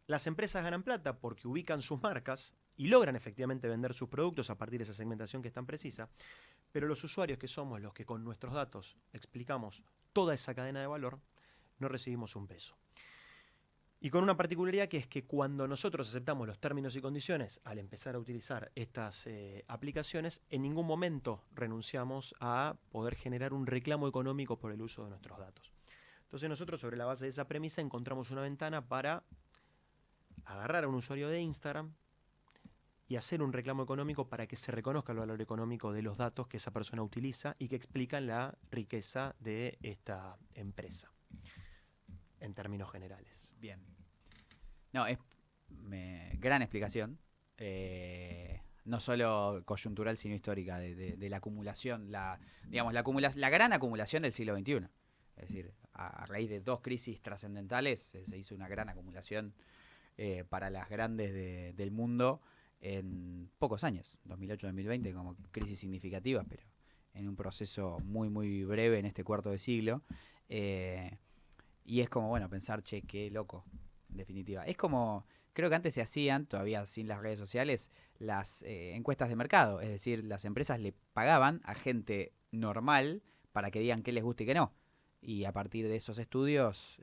Las empresas ganan plata porque ubican sus marcas y logran efectivamente vender sus productos a partir de esa segmentación que es tan precisa, pero los usuarios, que somos los que con nuestros datos explicamos toda esa cadena de valor, no recibimos un peso. Y con una particularidad, que es que cuando nosotros aceptamos los términos y condiciones al empezar a utilizar estas aplicaciones, en ningún momento renunciamos a poder generar un reclamo económico por el uso de nuestros datos. Entonces nosotros, sobre la base de esa premisa, encontramos una ventana para agarrar a un usuario de Instagram y hacer un reclamo económico para que se reconozca el valor económico de los datos que esa persona utiliza y que explican la riqueza de esta empresa, en términos generales. Bien. No, es gran explicación. No solo coyuntural, sino histórica, de la acumulación, la gran acumulación del siglo XXI. Es decir, a raíz de 2 crisis trascendentales se hizo una gran acumulación para las grandes del mundo en pocos años, 2008-2020 como crisis significativas, pero en un proceso muy muy breve en este cuarto de siglo. Y es como, bueno, pensar, che, qué loco, en definitiva. Es como, creo que antes se hacían, todavía sin las redes sociales, las encuestas de mercado. Es decir, las empresas le pagaban a gente normal para que digan qué les gusta y qué no. Y a partir de esos estudios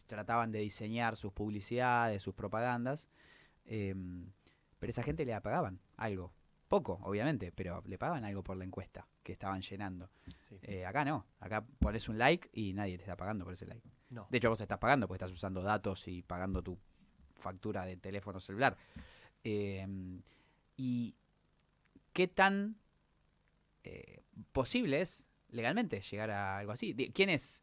trataban de diseñar sus publicidades, sus propagandas. Pero esa gente le pagaban algo. Poco, obviamente, pero le pagaban algo por la encuesta que estaban llenando. Sí. Acá no. Acá pones un like y nadie te está pagando por ese like. No. De hecho, vos estás pagando porque estás usando datos y pagando tu factura de teléfono celular. ¿Y qué tan posible es legalmente llegar a algo así? ¿Quién es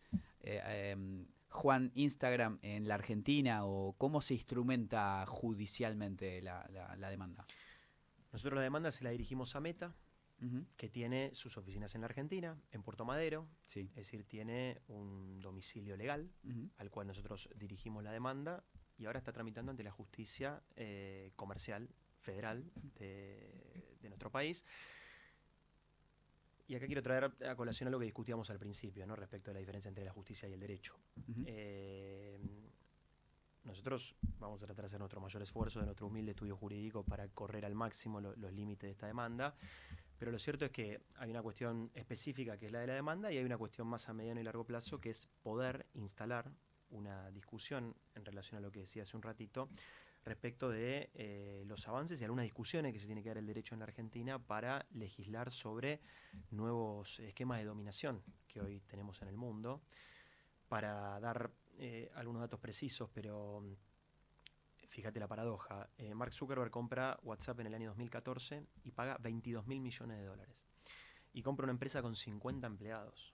Juan Instagram en la Argentina, o cómo se instrumenta judicialmente la demanda? Nosotros la demanda se la dirigimos a Meta, que tiene sus oficinas en la Argentina, en Puerto Madero. Sí. Es decir, tiene un domicilio legal al cual nosotros dirigimos la demanda, y ahora está tramitando ante la justicia comercial federal de nuestro país. Y acá quiero traer a colación algo que discutíamos al principio, ¿no?, respecto a la diferencia entre la justicia y el derecho. Nosotros vamos a tratar de hacer nuestro mayor esfuerzo de nuestro humilde estudio jurídico para correr al máximo los límites de esta demanda, pero lo cierto es que hay una cuestión específica, que es la de la demanda, y hay una cuestión más a mediano y largo plazo, que es poder instalar una discusión en relación a lo que decía hace un ratito, respecto de los avances y algunas discusiones que se tiene que dar el derecho en la Argentina para legislar sobre nuevos esquemas de dominación que hoy tenemos en el mundo. Para dar algunos datos precisos, pero fíjate la paradoja. Mark Zuckerberg compra WhatsApp en el año 2014 y paga 22 mil millones de dólares. Y compra una empresa con 50 empleados.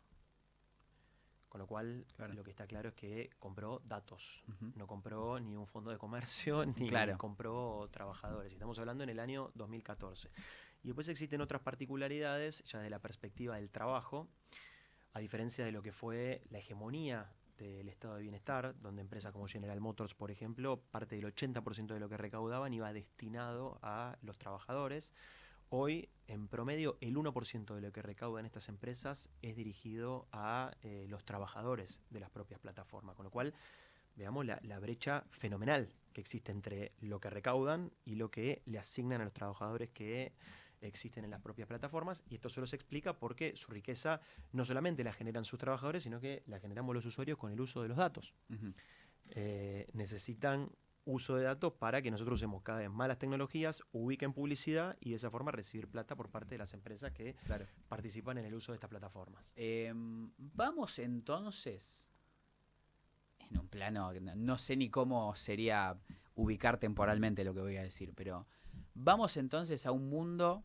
Con lo cual, lo que está claro es que compró datos. No compró ni un fondo de comercio, ni compró trabajadores. Estamos hablando en el año 2014. Y después existen otras particularidades, ya desde la perspectiva del trabajo, a diferencia de lo que fue la hegemonía del estado de bienestar, donde empresas como General Motors, por ejemplo, parte del 80% de lo que recaudaban iba destinado a los trabajadores. Hoy, en promedio, el 1% de lo que recaudan estas empresas es dirigido a los trabajadores de las propias plataformas, con lo cual veamos la brecha fenomenal que existe entre lo que recaudan y lo que le asignan a los trabajadores que existen en las propias plataformas, y esto solo se explica porque su riqueza no solamente la generan sus trabajadores, sino que la generamos los usuarios con el uso de los datos. Necesitan uso de datos para que nosotros usemos cada vez más las tecnologías, ubiquen publicidad y de esa forma recibir plata por parte de las empresas que participan en el uso de estas plataformas. Vamos entonces en un plano, no sé ni cómo sería ubicar temporalmente lo que voy a decir, pero vamos entonces a un mundo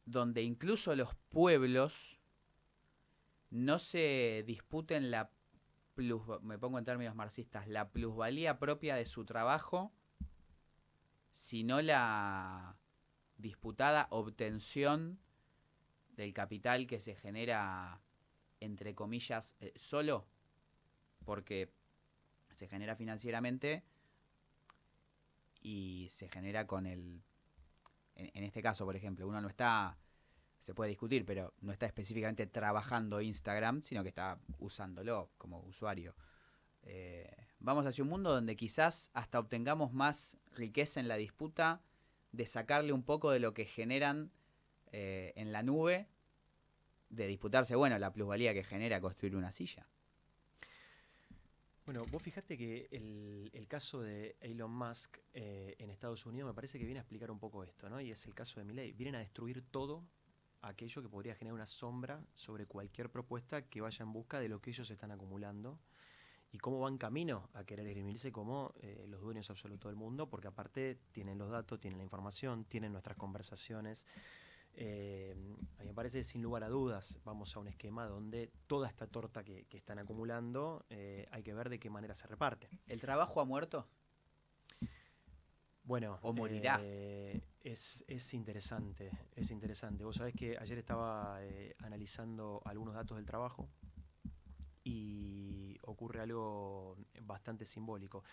donde incluso los pueblos no se disputen me pongo en términos marxistas, la plusvalía propia de su trabajo, sino la disputada obtención del capital que se genera, entre comillas, solo porque se genera financieramente y se genera con en este caso, por ejemplo, uno no está, se puede discutir, pero no está específicamente trabajando Instagram, sino que está usándolo como usuario. Vamos hacia un mundo donde quizás hasta obtengamos más riqueza en la disputa de sacarle un poco de lo que generan en la nube, de disputarse, bueno, la plusvalía que genera construir una silla. Bueno, vos fijate que el caso de Elon Musk en Estados Unidos me parece que viene a explicar un poco esto, ¿no? Y es el caso de Milei. Vienen a destruir todo aquello que podría generar una sombra sobre cualquier propuesta que vaya en busca de lo que ellos están acumulando y cómo van camino a querer esgrimirse como los dueños absolutos del mundo, porque aparte tienen los datos, tienen la información, tienen nuestras conversaciones. A mí me parece, sin lugar a dudas, vamos a un esquema donde toda esta torta que están acumulando, hay que ver de qué manera se reparte. ¿El trabajo ha muerto? Bueno, ¿O morirá? es interesante, es interesante. Vos sabés que ayer estaba analizando algunos datos del trabajo y ocurre algo bastante simbólico.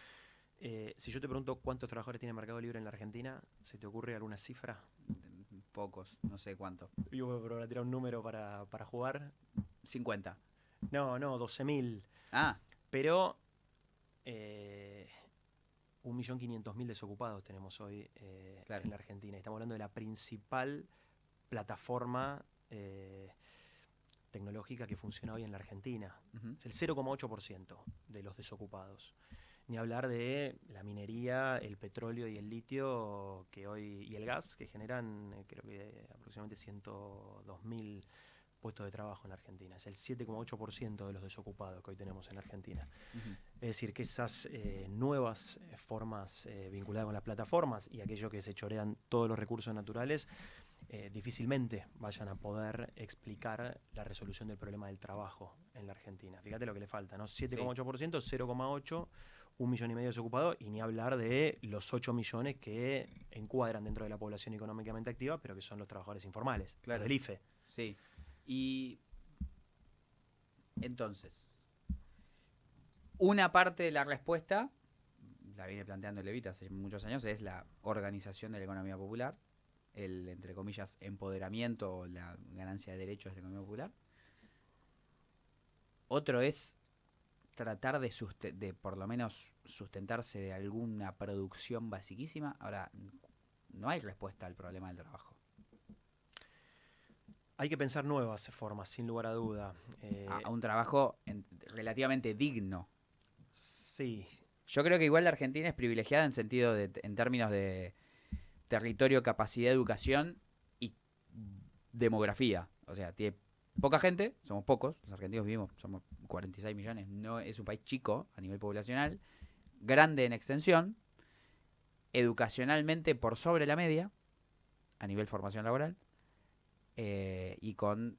Si yo te pregunto cuántos trabajadores tiene Mercado Libre en la Argentina, ¿se te ocurre alguna cifra? Pocos, no sé cuánto. Yo voy a tirar un número para jugar. 50. No, 12.000. Ah, Pero 1.500.000 desocupados tenemos hoy claro. en la Argentina. Estamos hablando de la principal plataforma tecnológica que funciona hoy en la Argentina. Uh-huh. Es el 0,8% de los desocupados. Ni hablar de la minería, el petróleo y el litio y el gas, que generan creo que aproximadamente 102.000 puestos de trabajo en la Argentina. Es el 7,8% de los desocupados que hoy tenemos en la Argentina. Uh-huh. Es decir, que esas nuevas formas vinculadas con las plataformas y aquello que se chorean todos los recursos naturales, difícilmente vayan a poder explicar la resolución del problema del trabajo en la Argentina. Fíjate lo que le falta, ¿no? 7,8%, 0,8%, 1,5 millones desocupados, y ni hablar de los 8 millones que encuadran dentro de la población económicamente activa, pero que son los trabajadores informales, Claro. los del IFE. Sí. Y entonces, una parte de la respuesta, la viene planteando Levita hace muchos años, es la organización de la economía popular, el, entre comillas, empoderamiento o la ganancia de derechos de la economía popular. Otro es tratar de por lo menos sustentarse de alguna producción basiquísima. Ahora, no hay respuesta al problema del trabajo. Hay que pensar nuevas formas, sin lugar a duda. A un trabajo relativamente digno. Sí. Yo creo que igual la Argentina es privilegiada en términos de territorio, capacidad de educación y demografía. O sea, tiene poca gente, somos pocos, los argentinos vivimos, somos 46 millones, no es un país chico a nivel poblacional, grande en extensión, educacionalmente por sobre la media, a nivel formación laboral, y con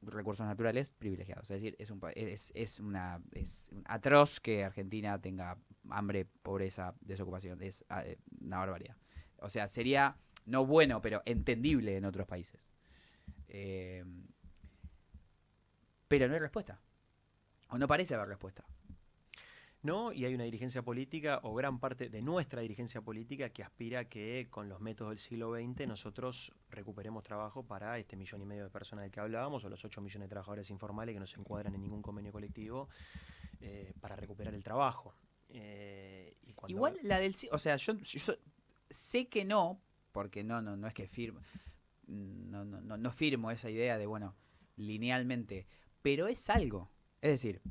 recursos naturales privilegiados. Es decir, es atroz que Argentina tenga hambre, pobreza, desocupación. Es una barbaridad. O sea, sería no bueno, pero entendible en otros países. Pero no hay respuesta. O no parece haber respuesta. No, y hay una dirigencia política, o gran parte de nuestra dirigencia política, que aspira a que con los métodos del siglo XX nosotros recuperemos trabajo para este 1,5 millones de personas del que hablábamos, o los 8 millones de trabajadores informales que no se encuadran en ningún convenio colectivo, para recuperar el trabajo. Igual la del... O sea, yo sé que no, porque no es que firmo, no firmo esa idea de, bueno, linealmente, pero es algo. Es decir,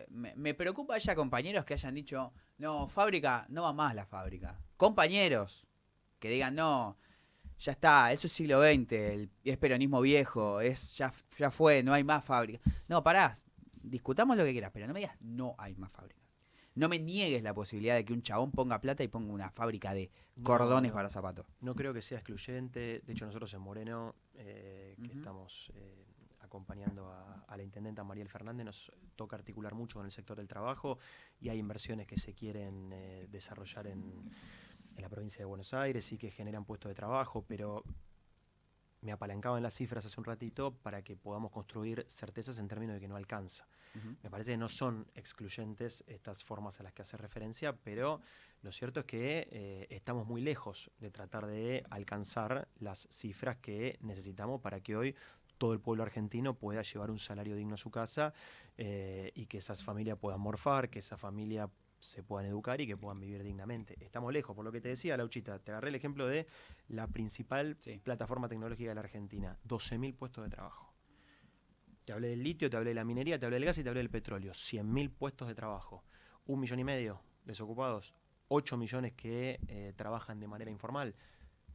me preocupa haya compañeros que hayan dicho, no, fábrica, no va más la fábrica. Compañeros que digan, no, ya está, eso es siglo XX, es peronismo viejo, ya fue, no hay más fábrica. No, pará, discutamos lo que quieras, pero no me digas no hay más fábricas. No me niegues la posibilidad de que un chabón ponga plata y ponga una fábrica de cordones para zapatos. No creo que sea excluyente. De hecho, nosotros en Moreno, que estamos acompañando a la intendenta Mariel Fernández, nos toca articular mucho con el sector del trabajo y hay inversiones que se quieren desarrollar en la provincia de Buenos Aires y que generan puestos de trabajo, pero me apalancaba en las cifras hace un ratito para que podamos construir certezas en términos de que no alcanza. Me parece que no son excluyentes estas formas a las que hace referencia, pero lo cierto es que estamos muy lejos de tratar de alcanzar las cifras que necesitamos para que hoy todo el pueblo argentino pueda llevar un salario digno a su casa y que esas familias puedan morfar, que esa familia se puedan educar y que puedan vivir dignamente. Estamos lejos, por lo que te decía, Lauchita, te agarré el ejemplo de la principal plataforma tecnológica de la Argentina, 12.000 puestos de trabajo. Te hablé del litio, te hablé de la minería, te hablé del gas y te hablé del petróleo. 100.000 puestos de trabajo. 1,5 millones desocupados. 8 millones que trabajan de manera informal.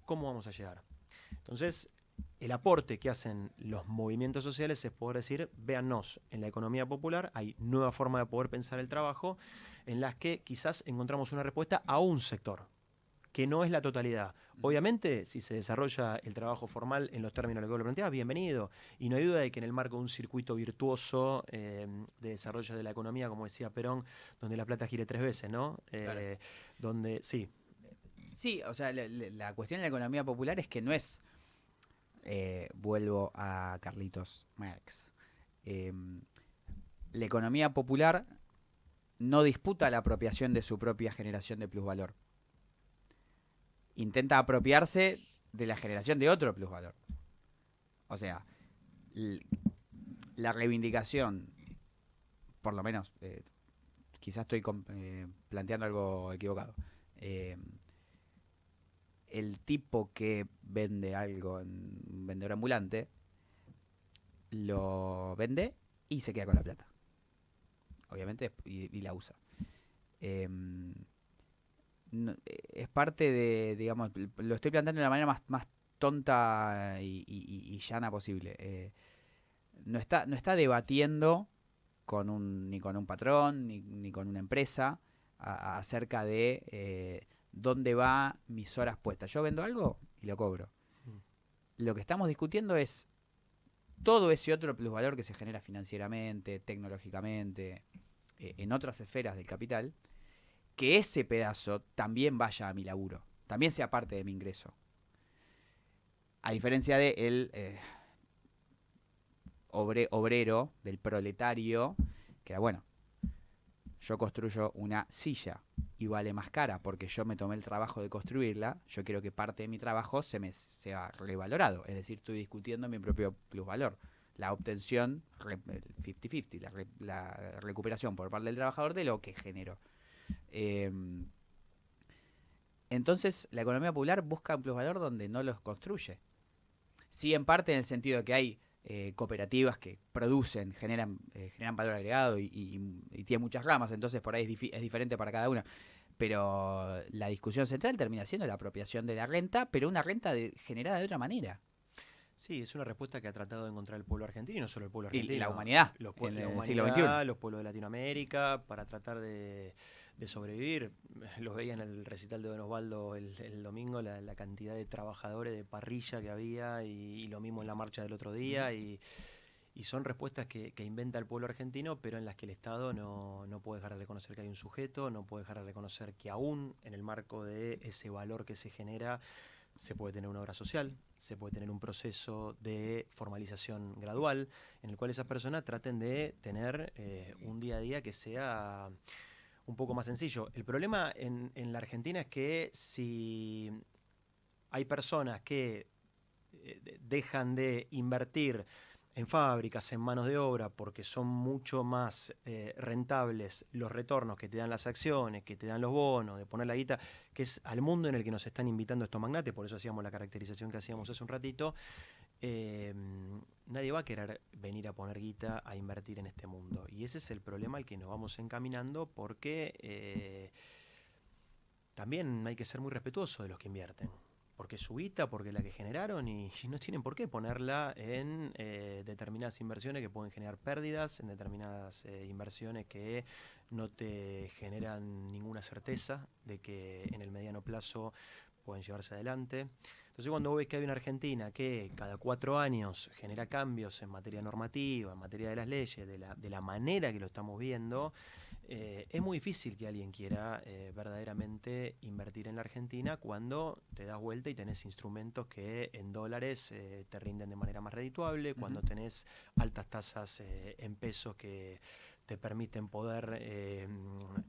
¿Cómo vamos a llegar? Entonces, el aporte que hacen los movimientos sociales es poder decir, véannos, en la economía popular hay nueva forma de poder pensar el trabajo en las que quizás encontramos una respuesta a un sector, que no es la totalidad. Obviamente, si se desarrolla el trabajo formal en los términos en los que lo planteas, bienvenido. Y no hay duda de que en el marco de un circuito virtuoso de desarrollo de la economía, como decía Perón, donde la plata gire 3 veces, ¿no? Claro. Donde, sí. Sí, o sea, la cuestión de la economía popular es que no es, vuelvo a Carlitos Marx, la economía popular no disputa la apropiación de su propia generación de plusvalor. Intenta apropiarse de la generación de otro plusvalor. O sea, la reivindicación, por lo menos, quizás estoy planteando algo equivocado. El tipo que vende algo en un vendedor ambulante, lo vende y se queda con la plata. Obviamente, y la usa. No, es parte de, digamos, lo estoy planteando de la manera más tonta y llana posible. No está debatiendo ni con un patrón, ni con una empresa acerca de dónde va mis horas puestas. Yo vendo algo y lo cobro. Lo que estamos discutiendo es todo ese otro plusvalor que se genera financieramente, tecnológicamente, en otras esferas del capital, que ese pedazo también vaya a mi laburo, también sea parte de mi ingreso. A diferencia de el obrero, del proletario, que era, bueno, yo construyo una silla y vale más cara porque yo me tomé el trabajo de construirla, yo quiero que parte de mi trabajo sea revalorado, es decir, estoy discutiendo mi propio plusvalor. La obtención 50-50, la recuperación por parte del trabajador de lo que generó. Entonces, la economía popular busca un plusvalor donde no los construye. Sí, en parte en el sentido de que hay cooperativas que producen, generan valor agregado y tienen muchas ramas, entonces por ahí es diferente para cada una. Pero la discusión central termina siendo la apropiación de la renta, pero una renta generada de otra manera. Sí, es una respuesta que ha tratado de encontrar el pueblo argentino, y no solo el pueblo argentino. Y la humanidad, en en la el siglo humanidad, XXI. los pueblos de Latinoamérica, para tratar de sobrevivir. Los veía en el recital de Don Osvaldo el domingo, la cantidad de trabajadores de parrilla que había, y lo mismo en la marcha del otro día. Y son respuestas que inventa el pueblo argentino, pero en las que el Estado no puede dejar de reconocer que hay un sujeto, no puede dejar de reconocer que aún en el marco de ese valor que se genera, se puede tener una obra social, se puede tener un proceso de formalización gradual, en el cual esas personas traten de tener un día a día que sea un poco más sencillo. El problema en la Argentina es que si hay personas que dejan de invertir en fábricas, en manos de obra, porque son mucho más rentables los retornos que te dan las acciones, que te dan los bonos, de poner la guita, que es al mundo en el que nos están invitando estos magnates, por eso hacíamos la caracterización que hacíamos hace un ratito. Nadie va a querer venir a poner guita a invertir en este mundo. Y ese es el problema al que nos vamos encaminando, porque también hay que ser muy respetuoso de los que invierten. porque es su guita, porque es la que generaron y no tienen por qué ponerla en determinadas inversiones que pueden generar pérdidas, en determinadas inversiones que no te generan ninguna certeza de que en el mediano plazo pueden llevarse adelante. Entonces cuando vos ves que hay una Argentina que cada 4 años genera cambios en materia normativa, en materia de las leyes, de la manera que lo estamos viendo, es muy difícil que alguien quiera verdaderamente invertir en la Argentina cuando te das vuelta y tenés instrumentos que en dólares te rinden de manera más redituable, cuando tenés altas tasas en pesos que te permiten poder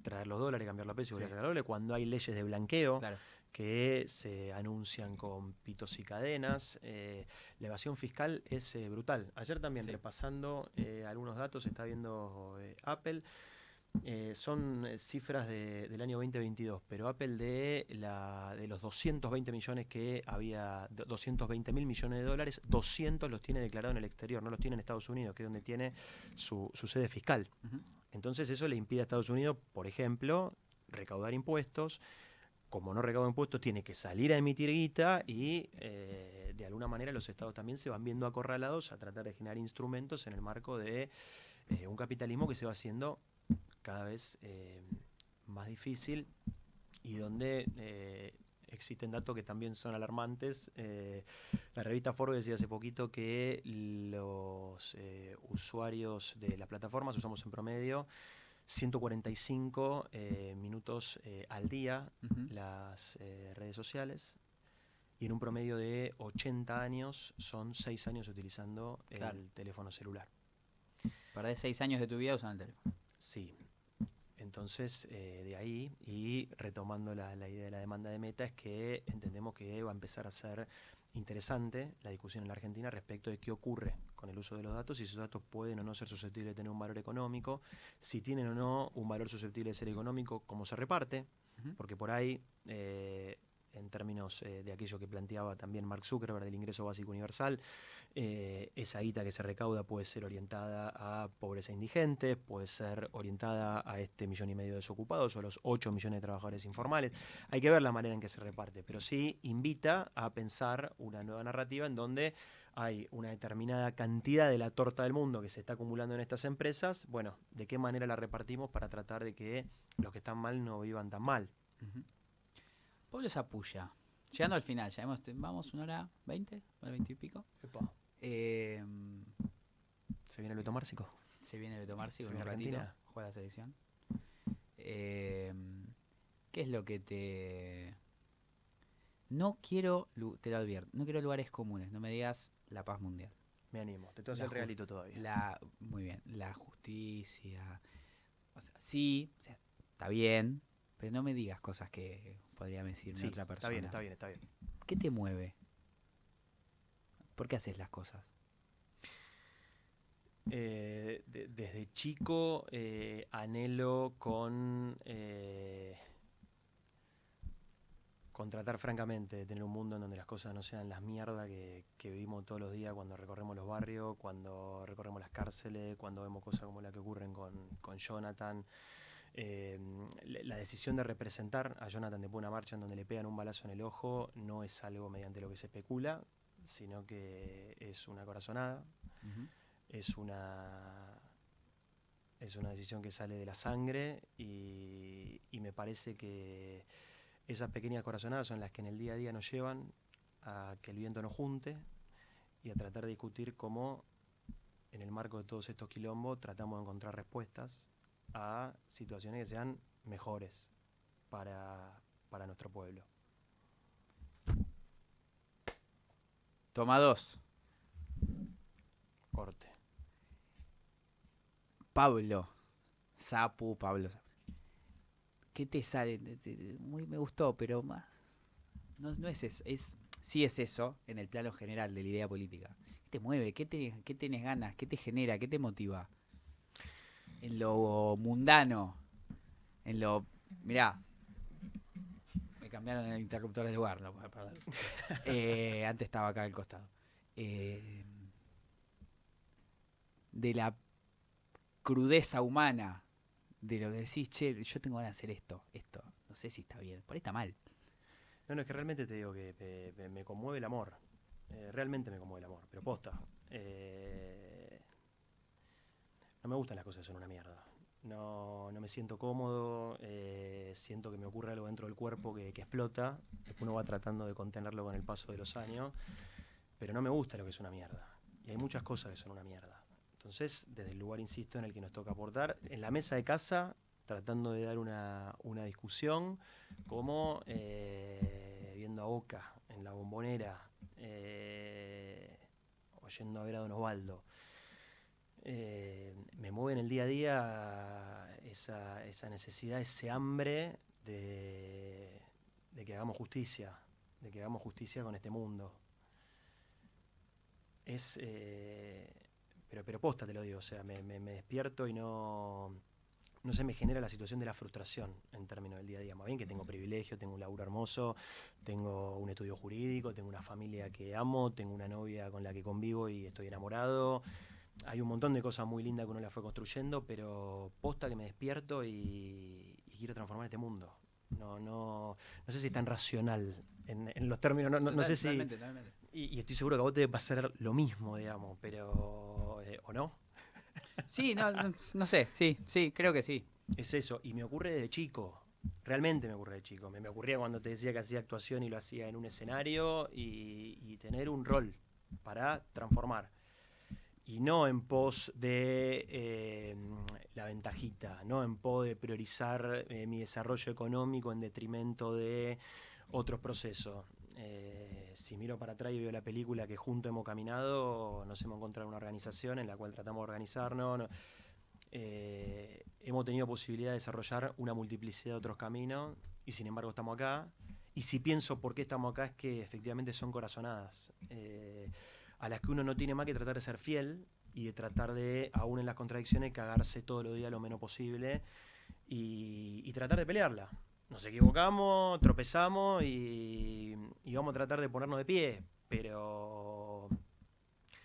traer los dólares, cambiar los pesos y volver a sacar dólares, cuando hay leyes de blanqueo Claro. que se anuncian con pitos y cadenas. La evasión fiscal es brutal. Ayer también, repasando algunos datos, está viendo Apple. Son cifras del año 2022, pero Apple de los 220 millones que había, 220 mil millones de dólares, 200 los tiene declarado en el exterior, no los tiene en Estados Unidos, que es donde tiene su sede fiscal. Entonces eso le impide a Estados Unidos, por ejemplo, recaudar impuestos. Como no recauda impuestos, tiene que salir a emitir guita y de alguna manera los estados también se van viendo acorralados a tratar de generar instrumentos en el marco de un capitalismo que se va haciendo cada vez más difícil y donde existen datos que también son alarmantes. La revista Forbes decía hace poquito que los usuarios de las plataformas usamos en promedio 145 minutos al día las redes sociales, y en un promedio de 80 años son 6 años utilizando el teléfono celular. Perdés 6 años de tu vida usando el teléfono. Sí. Entonces, de ahí, y retomando la idea de la demanda de Meta, es que entendemos que va a empezar a ser interesante la discusión en la Argentina respecto de qué ocurre con el uso de los datos, si esos datos pueden o no ser susceptibles de tener un valor económico, si tienen o no un valor susceptible de ser económico, cómo se reparte, porque por ahí, en términos de aquello que planteaba también Mark Zuckerberg del ingreso básico universal, esa guita que se recauda puede ser orientada a pobreza indigente, puede ser orientada a este 1,5 millones de desocupados o a los 8 millones de trabajadores informales. Hay que ver la manera en que se reparte, pero sí invita a pensar una nueva narrativa en donde hay una determinada cantidad de la torta del mundo que se está acumulando en estas empresas. Bueno, ¿de qué manera la repartimos para tratar de que los que están mal no vivan tan mal? Pablo Zapulla, llegando al final, ya vamos 1:20, 1:20 y pico. ¿Se viene el Beto Márcico? Se viene Beto Márcico en un Argentina. ratito, juega la selección. ¿Qué es lo que te...? No quiero, te lo advierto, no quiero lugares comunes, no me digas la paz mundial. Me animo, te tengo que hacer el regalito todavía. Muy bien, la justicia, o sea, sí, o sea, está bien, pero no me digas cosas que podría decirme otra persona. Está bien. ¿Qué te mueve? ¿Por qué haces las cosas? Desde chico anhelo con tratar francamente de tener un mundo en donde las cosas no sean las mierdas que vivimos todos los días cuando recorremos los barrios, cuando recorremos las cárceles, cuando vemos cosas como las que ocurren con Jonathan. La decisión de representar a Jonathan después de una marcha en donde le pegan un balazo en el ojo no es algo mediante lo que se especula, sino que es una corazonada. Es una decisión que sale de la sangre y me parece que esas pequeñas corazonadas son las que en el día a día nos llevan a que el viento nos junte y a tratar de discutir cómo en el marco de todos estos quilombos tratamos de encontrar respuestas a situaciones que sean mejores para nuestro pueblo. Toma 2. Corte. Pablo Zapu. ¿Qué te sale? Me gustó, pero más. No es eso. Sí es eso en el plano general de la idea política. ¿Qué te mueve? ¿Qué tenés ganas? ¿Qué te genera? ¿Qué te motiva? En lo mundano. En lo. Mirá. Me cambiaron el interruptor de lugar. No, perdón. Antes estaba acá al costado. De la crudeza humana, de lo que decís, che, yo tengo ganas de hacer esto, no sé si está bien, por ahí está mal. No, no, es que realmente te digo que me conmueve el amor. Realmente me conmueve el amor, pero posta. Eh, no me gustan las cosas que son una mierda. No, no me siento cómodo, siento que me ocurre algo dentro del cuerpo que explota. Después uno va tratando de contenerlo con el paso de los años, pero no me gusta lo que es una mierda. Y hay muchas cosas que son una mierda. Entonces, desde el lugar, insisto, en el que nos toca aportar, en la mesa de casa, tratando de dar una discusión, como viendo a Boca en la Bombonera, oyendo a ver a Don Osvaldo. Me mueve en el día a día esa necesidad, ese hambre de que hagamos justicia, de que hagamos justicia con este mundo. Es, pero posta te lo digo, o sea, me despierto y no se me genera la situación de la frustración en términos del día a día. Más bien que tengo privilegio, tengo un laburo hermoso, tengo un estudio jurídico, tengo una familia que amo, tengo una novia con la que convivo y estoy enamorado. Hay un montón de cosas muy lindas que uno la fue construyendo, pero posta que me despierto y quiero transformar este mundo. No sé si es tan racional en los términos, no sé si... Totalmente, totalmente. Y estoy seguro que a vos te va a pasar lo mismo, digamos, pero... ¿o no? Sí, no sé, sí, creo que sí. Es eso, y me ocurre de chico. Realmente me ocurre de chico. Me ocurría cuando te decía que hacía actuación y lo hacía en un escenario y tener un rol para transformar. Y no en pos de la ventajita, no en pos de priorizar mi desarrollo económico en detrimento de otros procesos. Si miro para atrás y veo la película que juntos hemos caminado, nos hemos encontrado una organización en la cual tratamos de organizarnos. Hemos tenido posibilidad de desarrollar una multiplicidad de otros caminos y sin embargo estamos acá. Y si pienso por qué estamos acá es que efectivamente son corazonadas. A las que uno no tiene más que tratar de ser fiel y de tratar de, aún en las contradicciones, cagarse todos los días lo menos posible y tratar de pelearla. Nos equivocamos, tropezamos y vamos a tratar de ponernos de pie, pero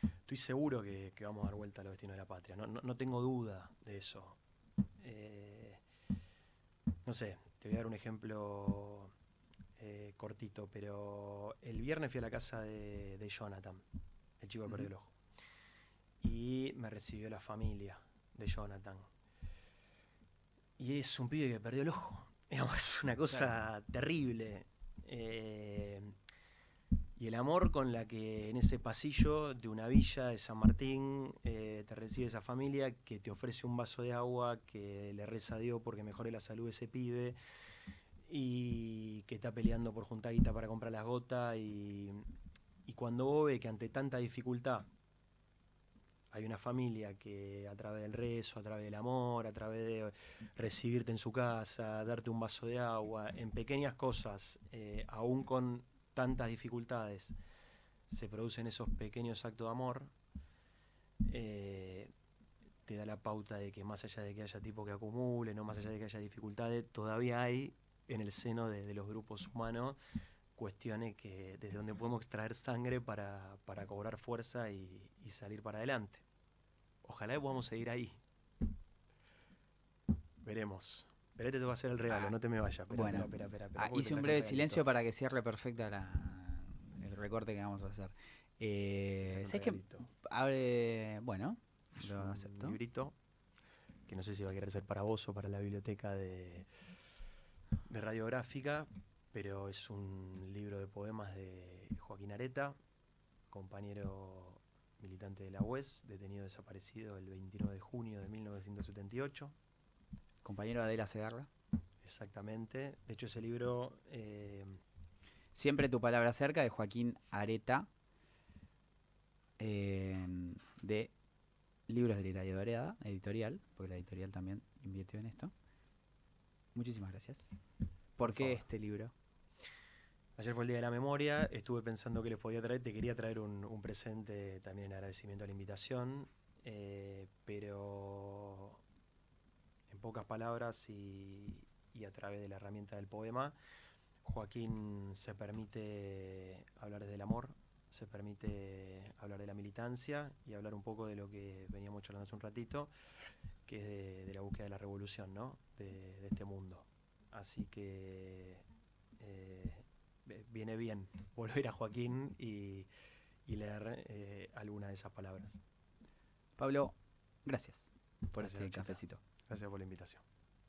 estoy seguro que vamos a dar vuelta a los destinos de la patria. No tengo duda de eso. Eh, no sé, te voy a dar un ejemplo cortito, pero el viernes fui a la casa de Jonathan, el chico que perdió el ojo. Y me recibió la familia de Jonathan. Y es un pibe que perdió el ojo. Digamos, es una cosa terrible. Y el amor con la que en ese pasillo de una villa de San Martín te recibe esa familia que te ofrece un vaso de agua, que le reza a Dios porque mejore la salud de ese pibe y que está peleando por juntar guita para comprar las gotas y cuando vos ves que ante tanta dificultad hay una familia que a través del rezo, a través del amor, a través de recibirte en su casa, darte un vaso de agua, en pequeñas cosas, aún con tantas dificultades, se producen esos pequeños actos de amor, te da la pauta de que más allá de que haya tipos que acumulen, no más allá de que haya dificultades, todavía hay en el seno de los grupos humanos cuestiones que desde donde podemos extraer sangre para cobrar fuerza y salir para adelante. Ojalá podamos seguir ahí. Veremos. Pero te va a hacer el regalo, no te me vayas. Bueno, hice un breve silencio para que cierre perfecta el recorte que vamos a hacer. ¿Sabes qué? Abre, bueno, es lo un acepto. librito que no sé si va a querer ser para vos o para la biblioteca de radiográfica, pero es un libro de poemas de Joaquín Areta, compañero militante de la UES, detenido desaparecido el 29 de junio de 1978. Compañero de Adela Segarra. Exactamente. De hecho, ese libro... Siempre tu palabra cerca, de Joaquín Areta, de Libros de la Editorial, porque la editorial también invirtió en esto. Muchísimas gracias. ¿Por qué este libro? Ayer fue el Día de la Memoria, estuve pensando qué les podía traer, te quería traer un presente también en agradecimiento a la invitación, pero en pocas palabras y a través de la herramienta del poema, Joaquín se permite hablar desde el amor, se permite hablar de la militancia y hablar un poco de lo que veníamos charlando hace un ratito, que es de la búsqueda de la revolución, ¿no? de este mundo. Así que viene bien volver a Joaquín y leer alguna de esas palabras. Pablo, gracias por Gracias, este Chita. cafecito. Gracias por la invitación.